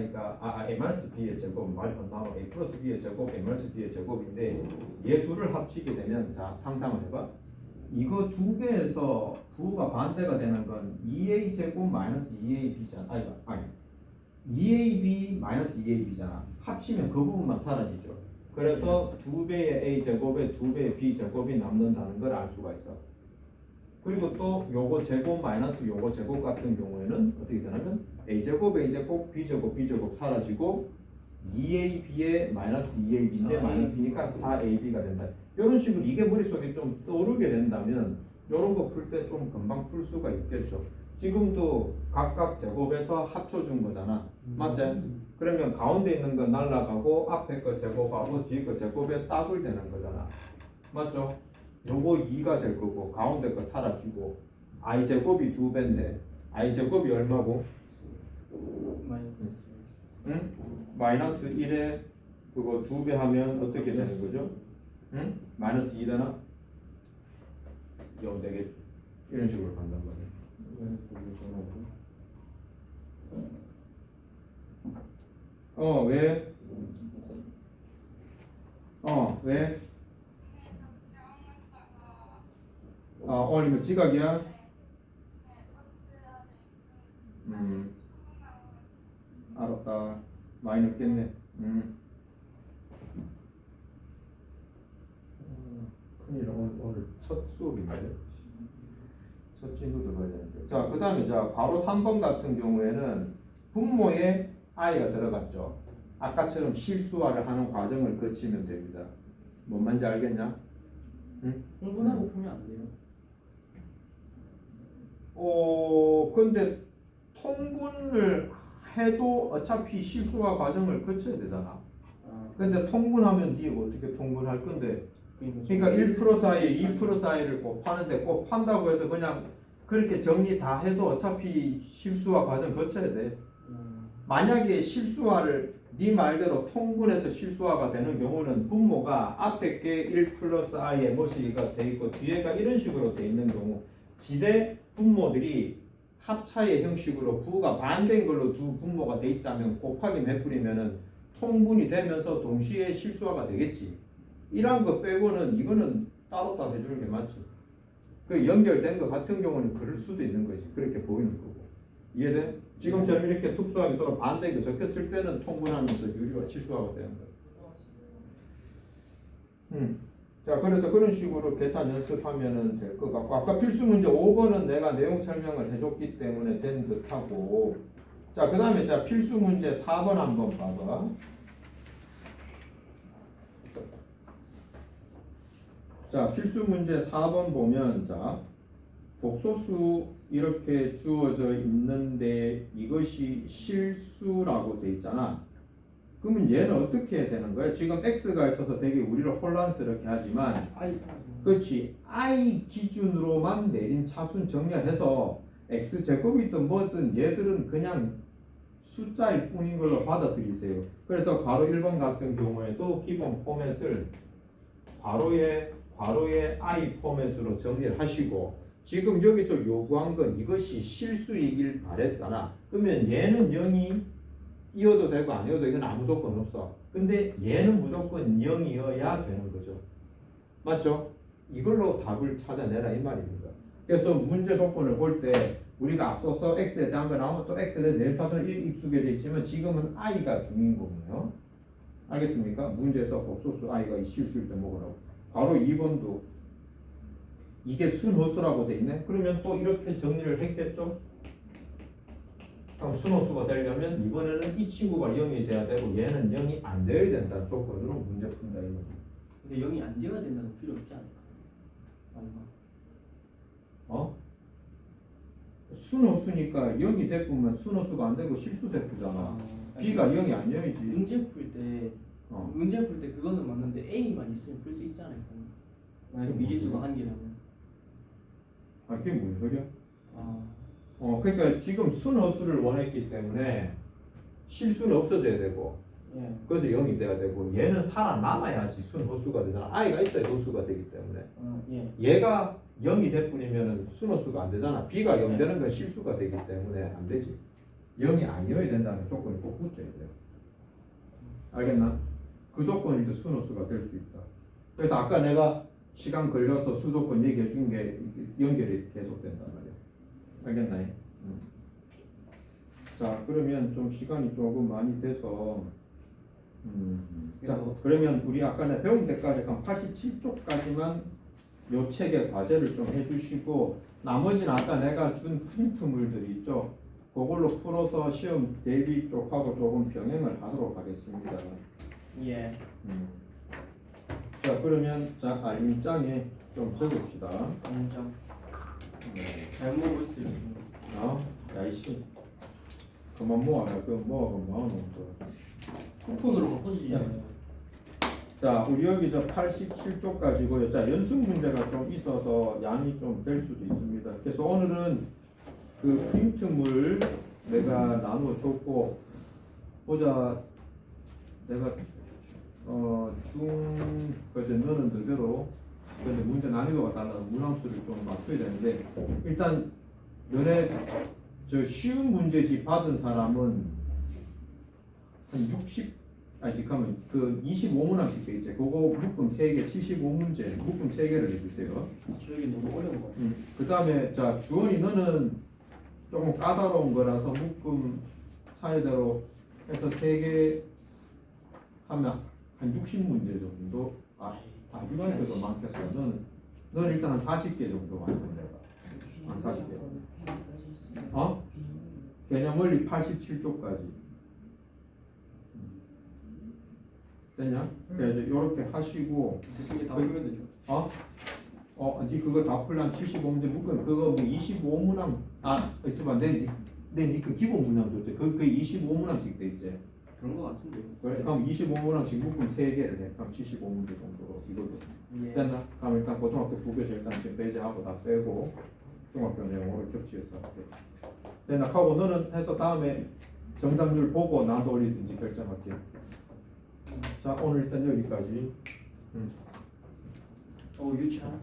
a 마이너스 b의 제곱 말이 안 나와. a 플러스 b의 제곱, a 마이너스 b의 제곱인데 얘 둘을 합치게 되면, 자 상상을 해봐. 이거 두 개에서 부호가 반대가 되는 건 2a 제곱 마이너스 2a b잖아. 아니 2ab 마이너스 2ab잖아. 합치면 그 부분만 사라지죠. 그래서 2배의 a 제곱에 2배의 b 제곱이 남는다는 걸 알 수가 있어. 그리고 또 요거 제곱 마이너스 요거 제곱 같은 경우에는 어떻게 되냐면 a 제곱 a 제곱 b 제곱 b 제곱 사라지고 2ab에 마이너스 2ab인데 4AB. 마이너스니까 4ab가 된다. 이런 식으로 이게 머릿속에 좀 떠오르게 된다면 이런 거 풀 때 좀 금방 풀 수가 있겠죠. 지금도 각각 제곱해서 합쳐준 거잖아. 맞지? 그러면 가운데 있는 거 날라가고 앞에 거 제곱하고 뒤에 거 제곱에 더블 되는 거잖아. 맞죠? 요거 2가 될 거고 가운데 거 사라지고 i 제곱이 2배인데 i 제곱이 얼마고? 마이너스. 응? 마이너스 1에 그거 2배 하면 어떻게 되는 거죠? 응? 마이너스 2 되나? 0 되겠죠. 이런 식으로 간단 말이야. 왜? 왜? 오늘 뭐 지각이야? 알았다. 많이 늦겠네. 큰일 오늘 첫 수업인데. 첫 친구 들어야 되는데. 자, 그 다음에 자, 바로 3번 같은 경우에는 분모에 i가 들어갔죠. 아까처럼 실수화를 하는 과정을 거치면 됩니다. 뭔 말인지 알겠냐? 응? 흥분하고 풀면 안 돼요. 근데 통분을 해도 어차피 실수화 과정을 거쳐야 되잖아. 근데 통분하면 네가 어떻게 통분할 건데? 그러니까 1% 사이, 2% 사이를 곱하는데 곱한다고 해서 그냥 그렇게 정리 다 해도 어차피 실수화 과정 거쳐야 돼. 만약에 실수화를 네 말대로 통분해서 실수화가 되는 경우는 분모가 앞에 게 1 플러스 i의 뭐시기가 돼 있고 뒤에가 이런 식으로 돼 있는 경우 지대 분모들이 합차의 형식으로 부가 반대인 걸로 두 분모가 돼 있다면 곱하기 몇 분이면은 통분이 되면서 동시에 실수화가 되겠지. 이런 거 빼고는 이거는 따로따로 해주는 게 맞지. 그 연결된 거 같은 경우는 그럴 수도 있는 거지. 그렇게 보이는 거고. 이해돼? 지금처럼 이렇게 특수하게 서로 반대가 적혔을 때는 통분하면서 유리와 실수화가 되는 거야. 자, 그래서 그런 식으로 계산 연습하면 될 것 같고, 아까 필수 문제 5번은 내가 내용 설명을 해줬기 때문에 된 듯하고, 자, 그 다음에 자 필수 문제 4번 한번 봐봐. 자, 필수 문제 4번 보면 자 복소수 이렇게 주어져 있는데 이것이 실수라고 돼 있잖아. 그러면 얘는 어떻게 해야 되는 거야? 지금 x가 있어서 되게 우리를 혼란스럽게 하지만 아이 사라지면. 그렇지. i 기준으로만 내린 차순 정렬해서 x 제곱이든 뭐든 얘들은 그냥 숫자일 뿐인 걸로 받아들이세요. 그래서 괄호 1번 같은 경우에도 기본 포맷을 괄호의 i 포맷으로 정리를 하시고 지금 여기서 요구한 건 이것이 실수이길 바랬잖아. 그러면 얘는 0이 이어도 되고 아니어도 이건 아무 조건 없어. 근데 얘는 무조건 0이어야 되는 거죠. 맞죠? 이걸로 답을 찾아내라 이 말입니다. 그래서 문제 조건을 볼 때 우리가 앞서서 x에 대한 거 나오면 또 x에 대한 델타수는 익숙해져 있지만 지금은 i가 주인공이에요. 알겠습니까? 문제에서 복소수 i가 실수일 때 먹으라고. 바로 2번도 이게 순호수라고 돼 있네. 그러면 또 이렇게 정리를 했겠죠? 그럼 순호수가 되려면 이번에는 이 친구가 0이 돼야 되고 얘는 0이 안 되어야 된다 조건으로 문제 푼다 이거. 근데 0이 안 되어야 된다는 필요 없지 않을까? 순호수니까 0이 됐으면 순호수가 안 되고 실수됐잖아. b가 0이 아니어야지. 문제 풀 때 문제 풀 때 그거는 맞는데 a만 있으면 풀 수 있지 않을까? 만약 미지수가 한 개라면. 그게 무슨 소리야? 그러니까 지금 순호수를 원했기 때문에 실수는 없어져야 되고 예. 그래서 0이 돼야 되고 얘는 살아남아야지 순호수가 되잖아. i가 있어야 호수가 되기 때문에 예. 얘가 0이 될 뿐이면 순호수가 안 되잖아. b가 0 네. 되는 건 실수가 되기 때문에 안 되지. 0이 아니어야 된다는 조건이 꼭 붙어야 돼요. 알겠나? 그 조건일 때 순호수가 될 수 있다. 그래서 아까 내가 시간 걸려서 수조건 얘기해 준 게 연결이 계속된단 말이야. 알겠나요? 자 그러면 좀 시간이 조금 많이 돼서 자 그래서- 그러면 우리 아까 내 배운 데까지 한 87쪽까지만 요 책의 과제를 좀 해주시고 나머지는 아까 내가 준 프린트물들이 있죠. 그걸로 풀어서 시험 대비 쪽하고 조금 병행을 하도록 하겠습니다. 예. 자 그러면 자 임장에 좀 적읍시다. 인정. 잘 모으고 있어요. 야이씨 그만 모아라. 그 모아놓은 거. 쿠폰으로 바꿔주시잖아요. 자, 우리 여기 저 87쪽까지고요. 자, 연습 문제가 좀 있어서 양이 좀 될 수도 있습니다. 그래서 오늘은 그 프린트물 내가 나누어 줬고 보자. 내가 그래서 너는 너대로 근데 문제 난이도가 달라서 문항수를 좀 맞춰야 되는데 일단 너네 저 쉬운 문제집 받은 사람은 한 60, 아니 잠깐만 그 25문항씩 돼 있지. 그거 묶음 3개 75문제 묶음 3개를 해주세요. 저 여기 너무 어려운 것 같아요. 그 다음에 자 주원이 너는 조금 까다로운 거라서 묶음 차이대로 해서 3개 하면 한 60문제 정도 다 60개도 많겠어. 너는 일단 한 40개 정도 완성해봐. 한 40개. 어? 개념 원리 87쪽까지. 됐냐? 그래서 이렇게 하시고 대충 다 풀면 되죠. 니 그거 다 풀란 75문제 묶음 그거 뭐 25문항 있어봐 내 그 기본 문항 줬지 그 25문항씩 돼 있지. 그런 것 같은데요. 그래 그럼 25문항씩 묶음 3개를 해. 그럼 75문제 정도로 이것도 예. 됐나? 그럼 일단 고등학교 부교재 일단 지금 배제하고 다 빼고 중학교 내용으로 겹치해서 할게. 됐나? 하고 너는 해서 다음에 정답률 보고 나도 올리든지 결정할게. 자 오늘 일단 여기까지. 유치원.